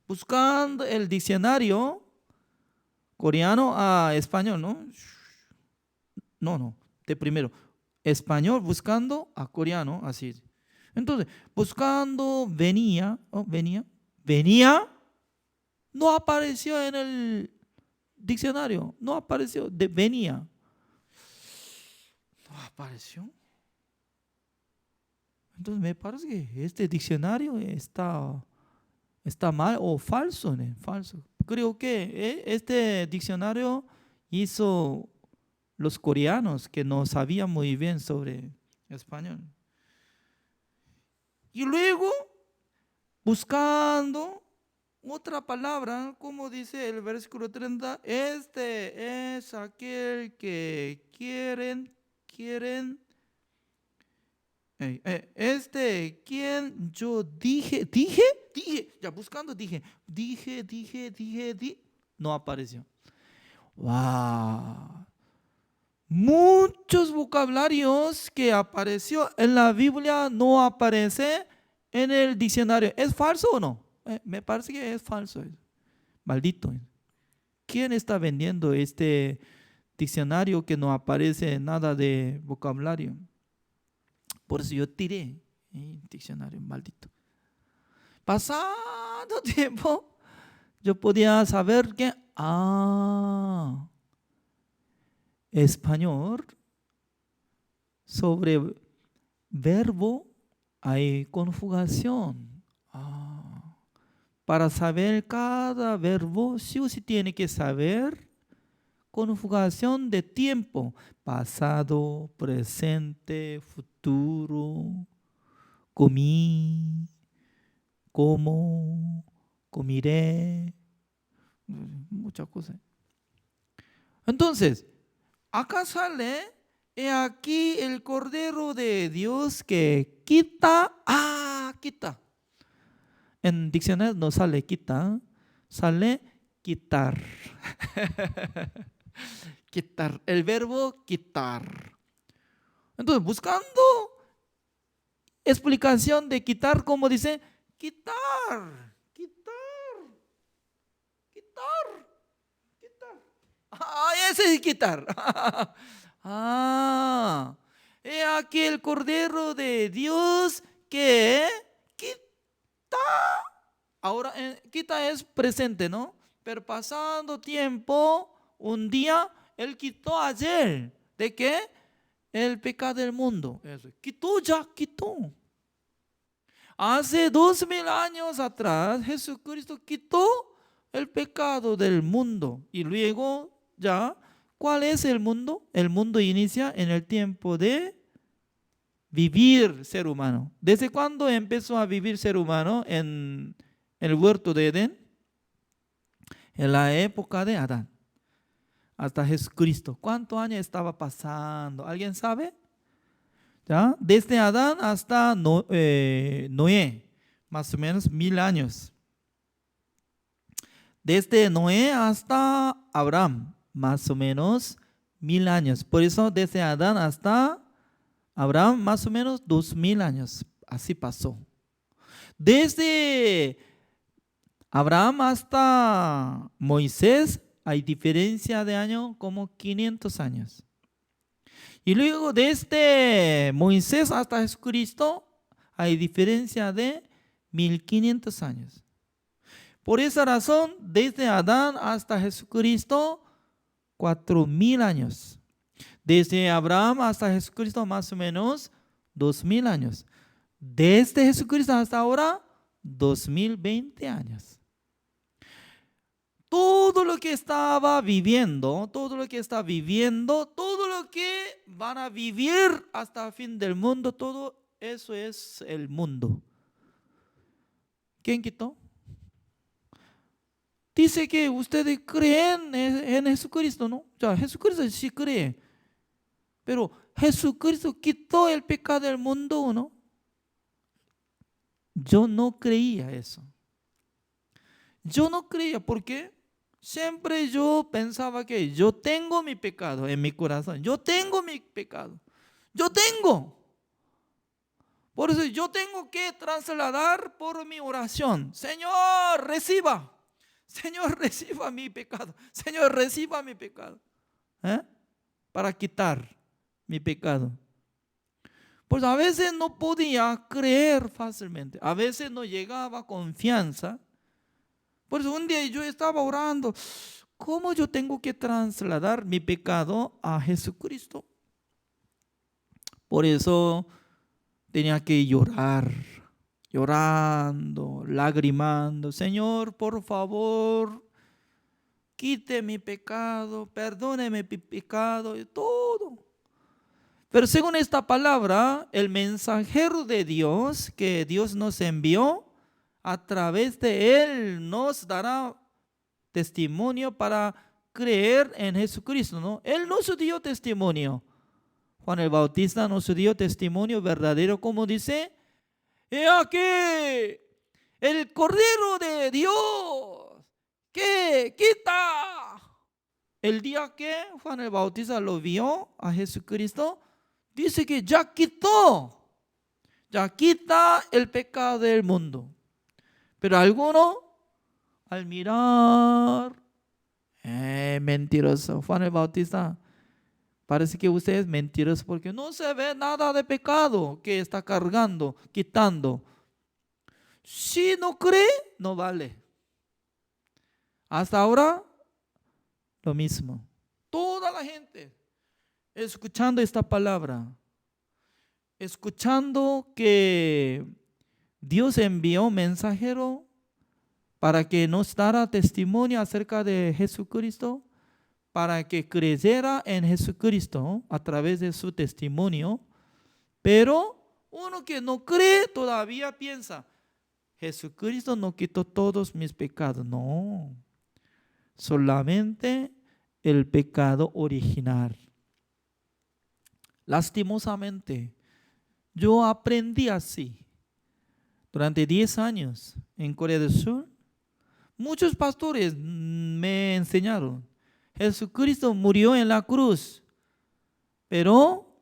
Speaker 2: buscando el diccionario coreano a español, ¿no? No, de primero, español buscando a coreano, así. Entonces, buscando, venía, no apareció en el diccionario, no apareció, venía, no apareció. Entonces me parece que este diccionario está mal o falso, ¿no? Falso. Creo que este diccionario hizo los coreanos que no sabían muy bien sobre español. Y luego, buscando otra palabra, como dice el versículo 30, este es aquel que quieren, quien yo dije, ya buscando dije, no apareció. ¡Wow! Muchos vocabularios que apareció en la Biblia no aparece en el diccionario. ¿Es falso o no? Me parece que es falso. Maldito. ¿Quién está vendiendo este diccionario que no aparece nada de vocabulario? Por eso yo tiré el diccionario, maldito. Pasado tiempo, yo podía saber que, español, sobre verbo hay conjugación. Para saber cada verbo, sí o sí tiene que saber conjugación de tiempo. Pasado, presente, futuro, comí, como, comiré, muchas cosas. Entonces, acá sale, he aquí el Cordero de Dios que quita, quita. En diccionario no sale quita, sale quitar. Quitar, el verbo quitar. Entonces, buscando explicación de quitar, como dice, quitar. Ese es quitar. He aquí el Cordero de Dios que quita. Ahora, quita es presente, ¿no? Pero pasando tiempo, un día, Él quitó ayer. ¿De qué? El pecado del mundo. Eso. Quitó, ya quitó. Hace 2000 años atrás, Jesucristo quitó el pecado del mundo. Y luego, ya, ¿cuál es el mundo? El mundo inicia en el tiempo de vivir ser humano. ¿Desde cuándo empezó a vivir ser humano en el huerto de Edén? En la época de Adán. Hasta Jesucristo. ¿Cuántos años estaba pasando? ¿Alguien sabe? ¿Ya? Desde Adán hasta Noé, más o menos 1000 años. Desde Noé hasta Abraham, más o menos 1000 años. Por eso desde Adán hasta Abraham, más o menos 2000 años. Así pasó. Desde Abraham hasta Moisés hay diferencia de año como 500 años. Y luego desde Moisés hasta Jesucristo hay diferencia de 1500 años. Por esa razón, desde Adán hasta Jesucristo, 4000 años. Desde Abraham hasta Jesucristo, más o menos 2000 años. Desde Jesucristo hasta ahora, 2020 años. Todo lo que estaba viviendo, todo lo que está viviendo, todo lo que van a vivir hasta el fin del mundo, todo eso es el mundo. ¿Quién quitó? Dice que ustedes creen en Jesucristo, ¿no? Ya, Jesucristo sí cree. Pero Jesucristo quitó el pecado del mundo, ¿no? Yo no creía eso. Yo no creía, ¿por qué? Siempre yo pensaba que yo tengo mi pecado en mi corazón. Yo tengo mi pecado. Yo tengo. Por eso yo tengo que trasladar por mi oración. Señor, reciba. Señor, reciba mi pecado. Señor, reciba mi pecado. Para quitar mi pecado. Pues a veces no podía creer fácilmente. A veces no llegaba confianza. Por eso un día yo estaba orando. ¿Cómo yo tengo que trasladar mi pecado a Jesucristo? Por eso tenía que llorar, llorando, lagrimando. Señor, por favor, quite mi pecado, perdóneme mi pecado y todo. Pero según esta palabra, el mensajero de Dios que Dios nos envió, a través de él nos dará testimonio para creer en Jesucristo, ¿no? Él nos dio testimonio. Juan el Bautista nos dio testimonio verdadero, como dice: he aquí el Cordero de Dios que quita. El día que Juan el Bautista lo vio a Jesucristo, dice que ya quita el pecado del mundo. Pero algunos, al mirar, mentiroso, Juan el Bautista, parece que usted es mentiroso porque no se ve nada de pecado que está cargando, quitando. Si no cree, no vale. Hasta ahora, lo mismo. Toda la gente escuchando esta palabra, escuchando que Dios envió un mensajero para que nos diera testimonio acerca de Jesucristo, para que creyera en Jesucristo a través de su testimonio. Pero uno que no cree todavía piensa: Jesucristo no quitó todos mis pecados. No, solamente el pecado original. Lastimosamente, yo aprendí así. Durante 10 años en Corea del Sur, muchos pastores me enseñaron: Jesucristo murió en la cruz, pero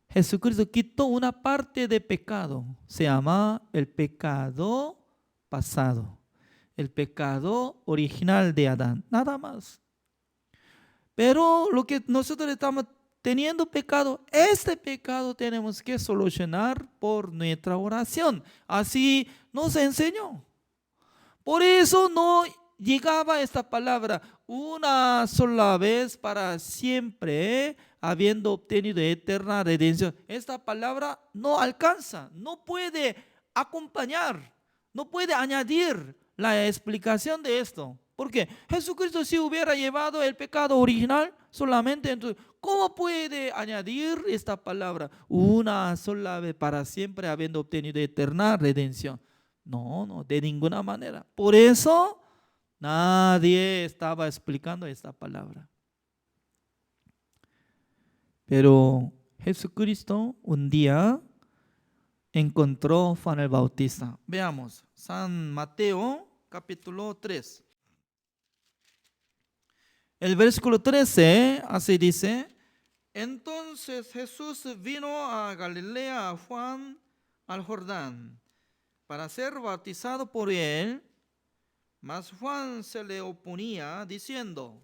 Speaker 2: Jesucristo quitó una parte de pecado. Se llama el pecado pasado, el pecado original de Adán, nada más. Pero lo que nosotros estamos teniendo pecado, este pecado tenemos que solucionar por nuestra oración. Así nos enseñó. Por eso no llegaba esta palabra una sola vez para siempre, habiendo obtenido eterna redención. Esta palabra no alcanza, no puede acompañar, no puede añadir la explicación de esto. Porque Jesucristo, si hubiera llevado el pecado original solamente, entonces, ¿cómo puede añadir esta palabra una sola vez para siempre, habiendo obtenido eterna redención? No, de ninguna manera. Por eso nadie estaba explicando esta palabra. Pero Jesucristo un día encontró a Juan el Bautista. Veamos, San Mateo capítulo 3. El versículo 13 así dice: entonces Jesús vino a Galilea, a Juan al Jordán, para ser bautizado por él. Mas Juan se le oponía diciendo: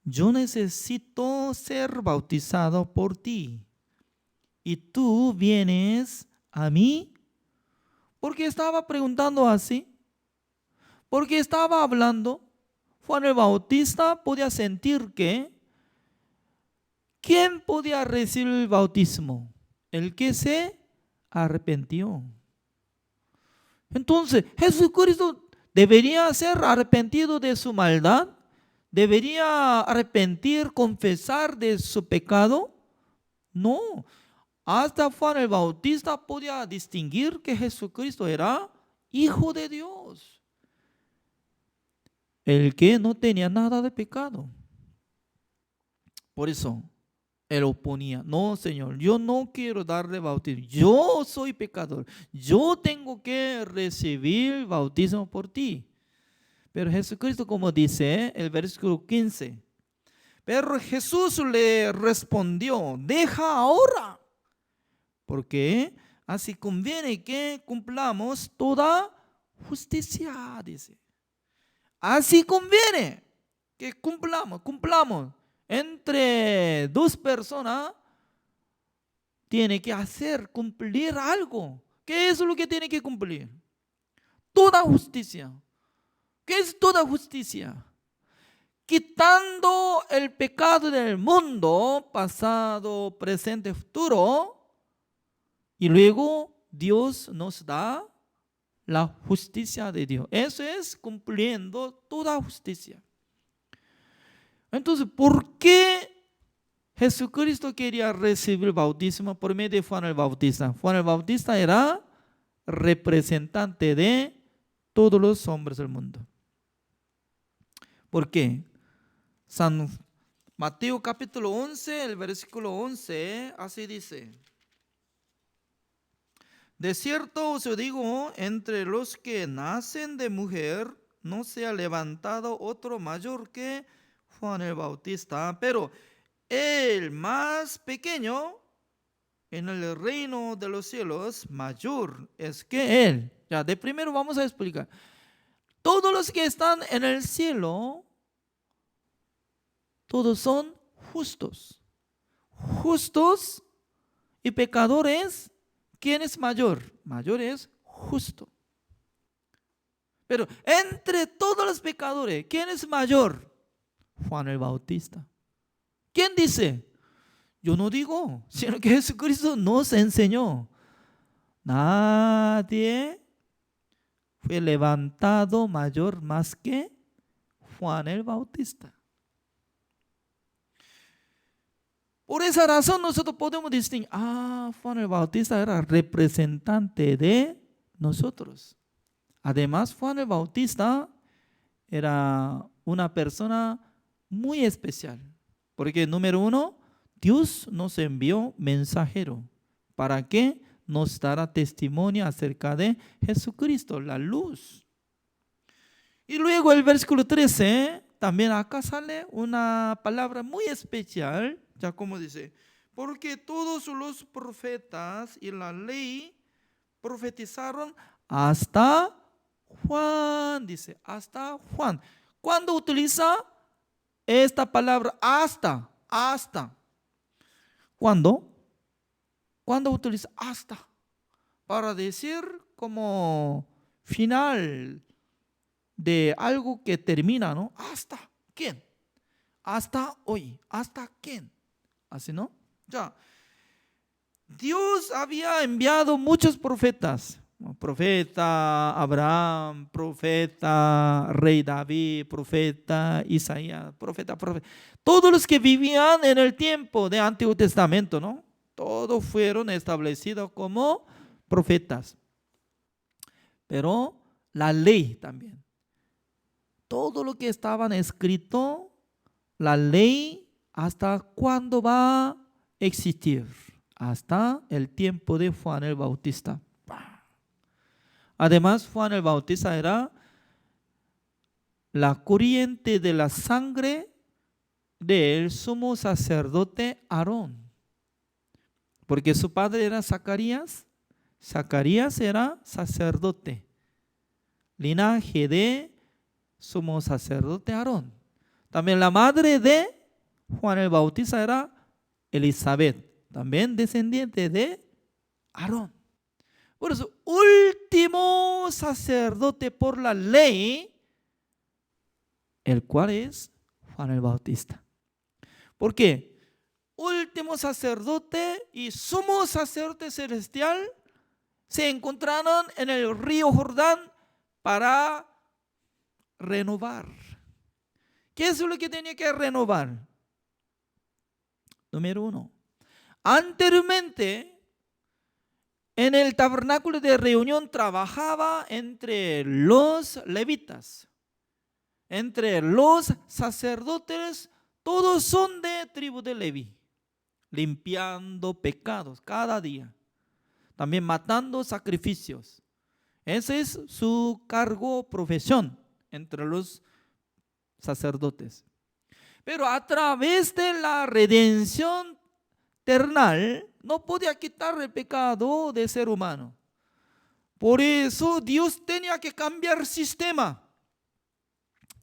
Speaker 2: yo necesito ser bautizado por ti, y tú vienes a mí. ¿Por qué estaba preguntando así? Porque estaba hablando. Juan el Bautista podía sentir que ¿quién podía recibir el bautismo? El que se arrepintió. Entonces, Jesucristo debería ser arrepentido de su maldad, debería arrepentir, confesar de su pecado. No, hasta Juan el Bautista podía distinguir que Jesucristo era Hijo de Dios, el que no tenía nada de pecado. Por eso, Él oponía, no, Señor, yo no quiero darle bautismo. Yo soy pecador. Yo tengo que recibir bautismo por ti. Pero Jesucristo, como dice el versículo 15, pero Jesús le respondió, deja ahora, porque así conviene que cumplamos toda justicia, dice. Así conviene que cumplamos. Entre dos personas tiene que cumplir algo. ¿Qué es lo que tiene que cumplir? Toda justicia. ¿Qué es toda justicia? Quitando el pecado del mundo, pasado, presente, futuro, y luego Dios nos da la justicia de Dios. Eso es cumpliendo toda justicia. Entonces, ¿por qué Jesucristo quería recibir el bautismo por medio de Juan el Bautista? Juan el Bautista era representante de todos los hombres del mundo. ¿Por qué? San Mateo capítulo 11, el versículo 11, así dice. De cierto os digo, entre los que nacen de mujer, no se ha levantado otro mayor que Juan el Bautista, pero el más pequeño en el reino de los cielos, mayor es que él. Ya, de primero vamos a explicar. Todos los que están en el cielo, todos son justos. Justos y pecadores. ¿Quién es mayor? Mayor es justo. Pero entre todos los pecadores, ¿quién es mayor? Juan el Bautista. ¿Quién dice? Yo no digo, sino que Jesucristo nos enseñó. Nadie fue levantado mayor más que Juan el Bautista. Por esa razón nosotros podemos distinguir, Juan el Bautista era representante de nosotros. Además, Juan el Bautista era una persona muy especial, porque número uno, Dios nos envió mensajero para que nos dará testimonio acerca de Jesucristo, la luz. Y luego el versículo 13, también acá sale una palabra muy especial, ya como dice, porque todos los profetas y la ley profetizaron hasta Juan, dice, hasta Juan. ¿Cuándo utiliza esta palabra hasta? ¿Cuándo? ¿Cuándo utiliza hasta? Para decir como final de algo que termina, ¿no? ¿Hasta quién? Hasta hoy. ¿Hasta quién? Así, ¿no? Ya. Dios había enviado muchos profetas. Profeta Abraham, profeta Rey David, profeta Isaías, profeta. Todos los que vivían en el tiempo del Antiguo Testamento, ¿no? Todos fueron establecidos como profetas. Pero la ley también. Todo lo que estaban escrito, la ley, ¿hasta cuándo va a existir? Hasta el tiempo de Juan el Bautista. Además, Juan el Bautista era la corriente de la sangre del sumo sacerdote Aarón. Porque su padre era Zacarías. Zacarías era sacerdote. Linaje de sumo sacerdote Aarón. También la madre de Juan el Bautista era Elizabeth. También descendiente de Aarón. Por eso, último sacerdote por la ley, el cual es Juan el Bautista. ¿Por qué? Último sacerdote y sumo sacerdote celestial se encontraron en el río Jordán para renovar. ¿Qué es lo que tenía que renovar? Número uno. Anteriormente, en el tabernáculo de reunión trabajaba entre los levitas, entre los sacerdotes, todos son de tribu de Leví. limpiando pecados cada día, también matando sacrificios. Ese es su cargo, profesión entre los sacerdotes. Pero a través de la redención terrenal no podía quitar el pecado del ser humano. Por eso Dios tenía que cambiar sistema,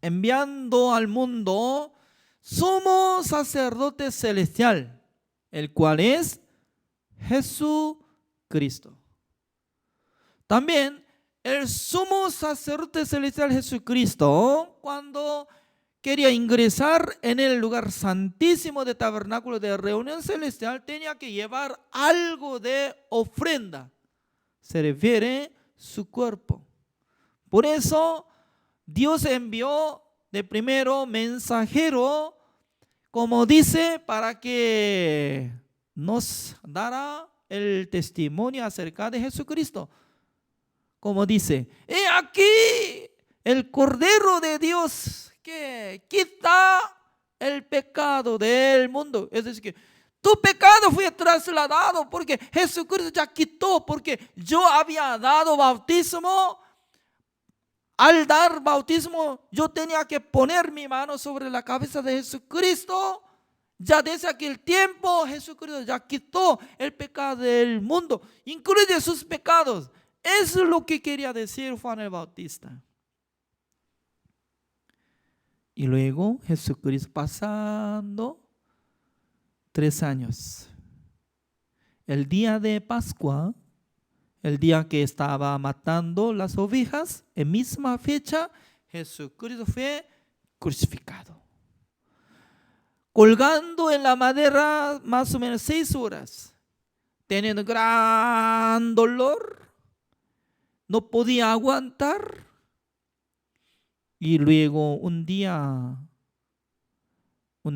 Speaker 2: enviando al mundo sumo sacerdote celestial, el cual es Jesucristo. También el sumo sacerdote celestial Jesucristo, cuando quería ingresar en el lugar santísimo de tabernáculo de reunión celestial, tenía que llevar algo de ofrenda. Se refiere su cuerpo. Por eso Dios envió de primero mensajero, como dice, para que nos dará el testimonio acerca de Jesucristo. Como dice, he aquí el Cordero de Dios que quita el pecado del mundo. Es decir, que tu pecado fue trasladado porque Jesucristo ya quitó, porque yo había dado bautismo. Al dar bautismo, yo tenía que poner mi mano sobre la cabeza de Jesucristo. Ya desde aquel tiempo, Jesucristo ya quitó el pecado del mundo, incluye sus pecados. Eso es lo que quería decir Juan el Bautista. Y luego Jesucristo, pasando 3 años, el día de Pascua, el día que estaba matando las ovejas, en misma fecha, Jesucristo fue crucificado, colgando en la madera más o menos 6 horas, teniendo gran dolor, no podía aguantar. Y luego un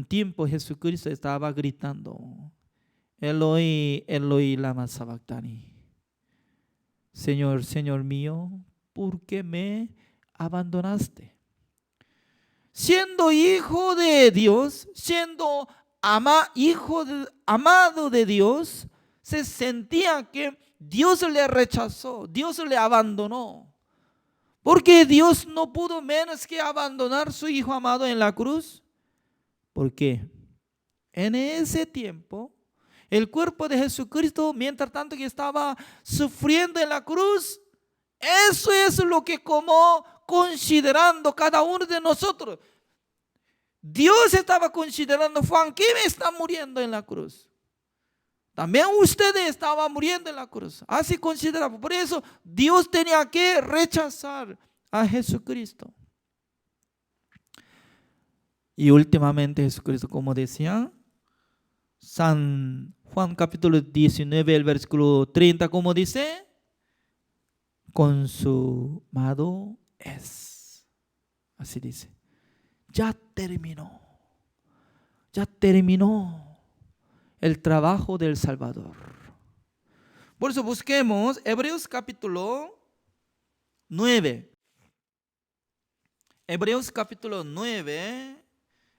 Speaker 2: tiempo Jesucristo estaba gritando, Eloi, Eloi, lama sabactani. Señor, Señor mío, ¿por qué me abandonaste? Siendo hijo de Dios, siendo amado de Dios, se sentía que Dios le rechazó, Dios le abandonó. Porque Dios no pudo menos que abandonar a su hijo amado en la cruz. ¿Por qué? En ese tiempo, el cuerpo de Jesucristo, mientras tanto que estaba sufriendo en la cruz, eso es lo que como considerando cada uno de nosotros. Dios estaba considerando, Juan, ¿quién está muriendo en la cruz? También ustedes estaban muriendo en la cruz. Así consideraba. Por eso Dios tenía que rechazar a Jesucristo. Y últimamente Jesucristo, como decía, San Juan capítulo 19, el versículo 30, como dice, consumado es. Así dice. Ya terminó. Ya terminó el trabajo del Salvador. Por eso busquemos Hebreos capítulo 9. Hebreos capítulo 9,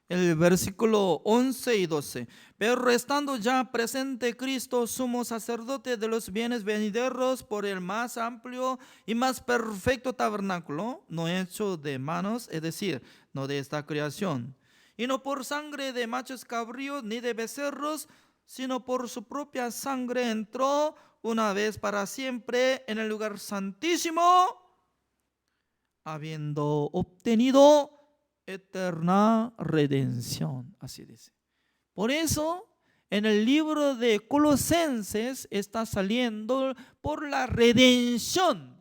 Speaker 2: el versículo 11 y 12. Pero estando ya presente Cristo, sumo sacerdote de los bienes venideros, por el más amplio y más perfecto tabernáculo, no hecho de manos, es decir, no de esta creación, y no por sangre de machos cabríos ni de becerros, sino por su propia sangre entró una vez para siempre en el lugar santísimo, habiendo obtenido eterna redención. Así dice. Por eso, en el libro de Colosenses está saliendo por la redención.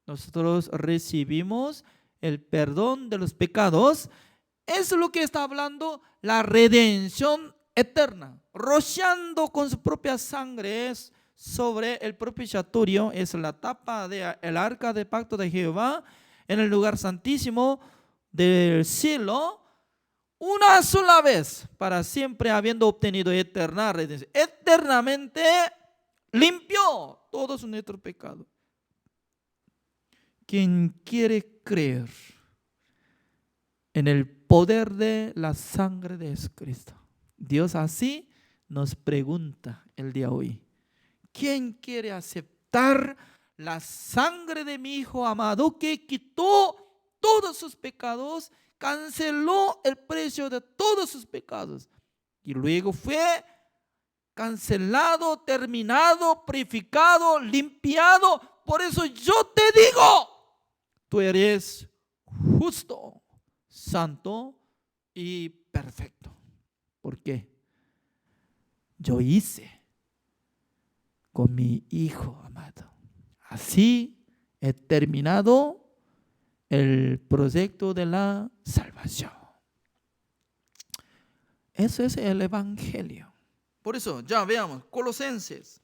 Speaker 2: Nosotros recibimos el perdón de los pecados. Es lo que está hablando la redención eterna, rociando con su propia sangre sobre el propiciatorio, es la tapa del arca del pacto de Jehová, en el lugar santísimo del cielo, una sola vez, para siempre, habiendo obtenido eterna redención. Eternamente limpió todos nuestros pecados. Quien quiere creer en el poder de la sangre de Jesucristo, Dios así nos pregunta el día de hoy: ¿quién quiere aceptar la sangre de mi Hijo amado que quitó todos sus pecados, canceló el precio de todos sus pecados y luego fue cancelado, terminado, purificado, limpiado? Por eso yo te digo, tú eres justo, santo y perfecto. ¿Por qué? Yo hice con mi Hijo amado. Así he terminado el proyecto de la salvación. Eso es el Evangelio. Por eso, ya veamos, Colosenses.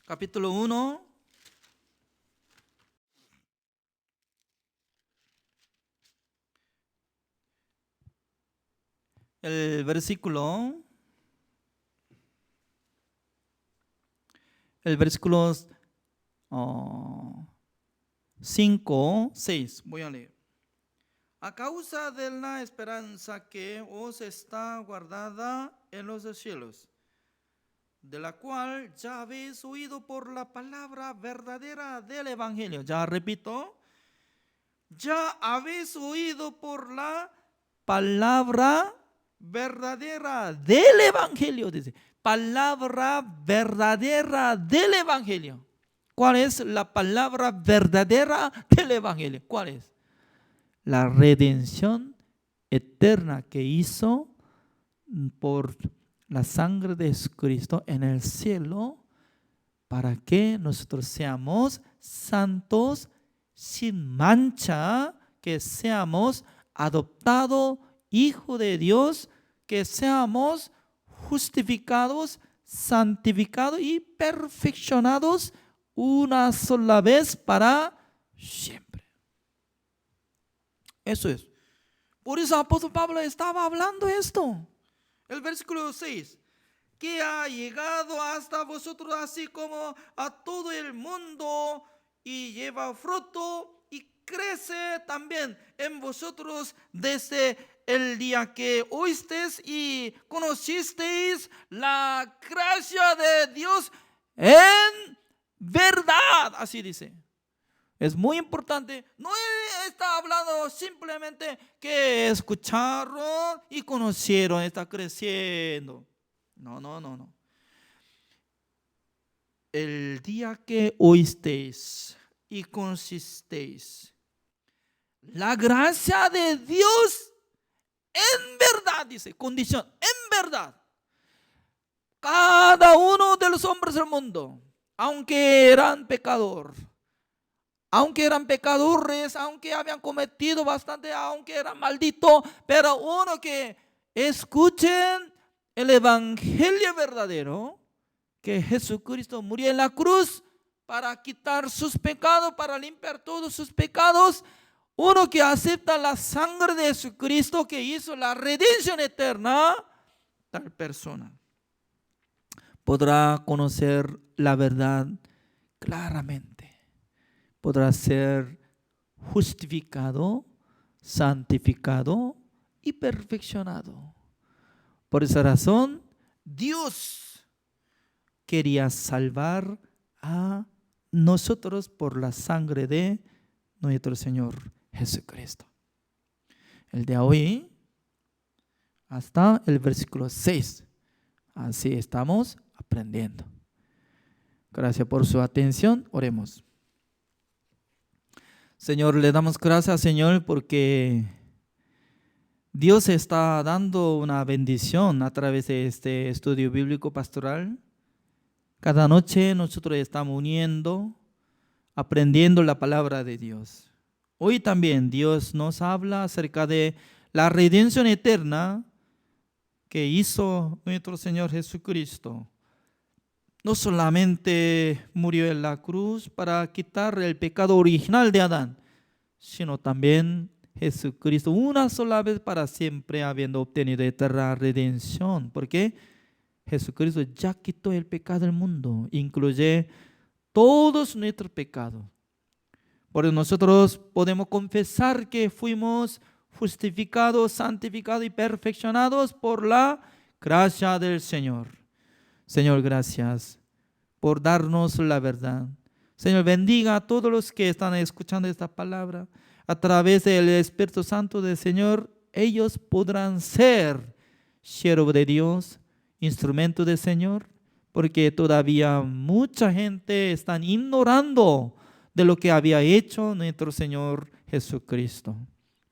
Speaker 2: Capítulo 1. El versículo 5, 6. Voy a leer. A causa de la esperanza que os está guardada en los cielos, de la cual ya habéis oído por la palabra verdadera del Evangelio. Ya repito, ya habéis oído por la palabra verdadera del Evangelio, dice. Palabra verdadera del Evangelio. ¿Cuál es la palabra verdadera del Evangelio? ¿Cuál es? La redención eterna que hizo por la sangre de Jesucristo en el cielo, para que nosotros seamos santos, sin mancha, que seamos adoptados hijos de Dios, que seamos justificados, santificados y perfeccionados una sola vez para siempre. Eso es. Por eso el apóstol Pablo estaba hablando esto. El versículo 6. Que ha llegado hasta vosotros así como a todo el mundo y lleva fruto y crece también en vosotros desde el día que oísteis y conocisteis la gracia de Dios en verdad. Así dice. Es muy importante. No está hablando simplemente que escucharon y conocieron, está creciendo. No. El día que oísteis y conocisteis la gracia de Dios en verdad, dice, condición, en verdad. Cada uno de los hombres del mundo, aunque eran pecadores, aunque habían cometido bastante, aunque eran malditos, pero uno que escuchen el Evangelio verdadero, que Jesucristo murió en la cruz para quitar sus pecados, para limpiar todos sus pecados. Uno que acepta la sangre de Jesucristo que hizo la redención eterna, tal persona podrá conocer la verdad claramente. Podrá ser justificado, santificado y perfeccionado. Por esa razón, Dios quería salvar a nosotros por la sangre de nuestro Señor Jesucristo. El de hoy hasta el versículo 6. Así estamos aprendiendo. Gracias por su atención. Oremos. Señor, le damos gracias, Señor, porque Dios está dando una bendición a través de este estudio bíblico pastoral. Cada noche nosotros estamos uniendo, aprendiendo la palabra de Dios. Hoy también Dios nos habla acerca de la redención eterna que hizo nuestro Señor Jesucristo. No solamente murió en la cruz para quitar el pecado original de Adán, sino también Jesucristo una sola vez para siempre, habiendo obtenido eterna redención. Porque Jesucristo ya quitó el pecado del mundo, incluye todos nuestros pecados. Porque nosotros podemos confesar que fuimos justificados, santificados y perfeccionados por la gracia del Señor. Señor, gracias por darnos la verdad. Señor, bendiga a todos los que están escuchando esta palabra. A través del Espíritu Santo del Señor, ellos podrán ser siervos de Dios, instrumento del Señor, porque todavía mucha gente está ignorando de lo que había hecho nuestro Señor Jesucristo.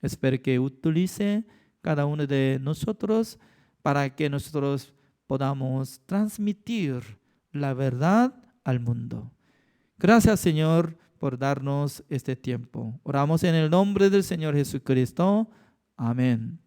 Speaker 2: Espero que utilice cada uno de nosotros para que nosotros podamos transmitir la verdad al mundo. Gracias, Señor, por darnos este tiempo. Oramos en el nombre del Señor Jesucristo. Amén.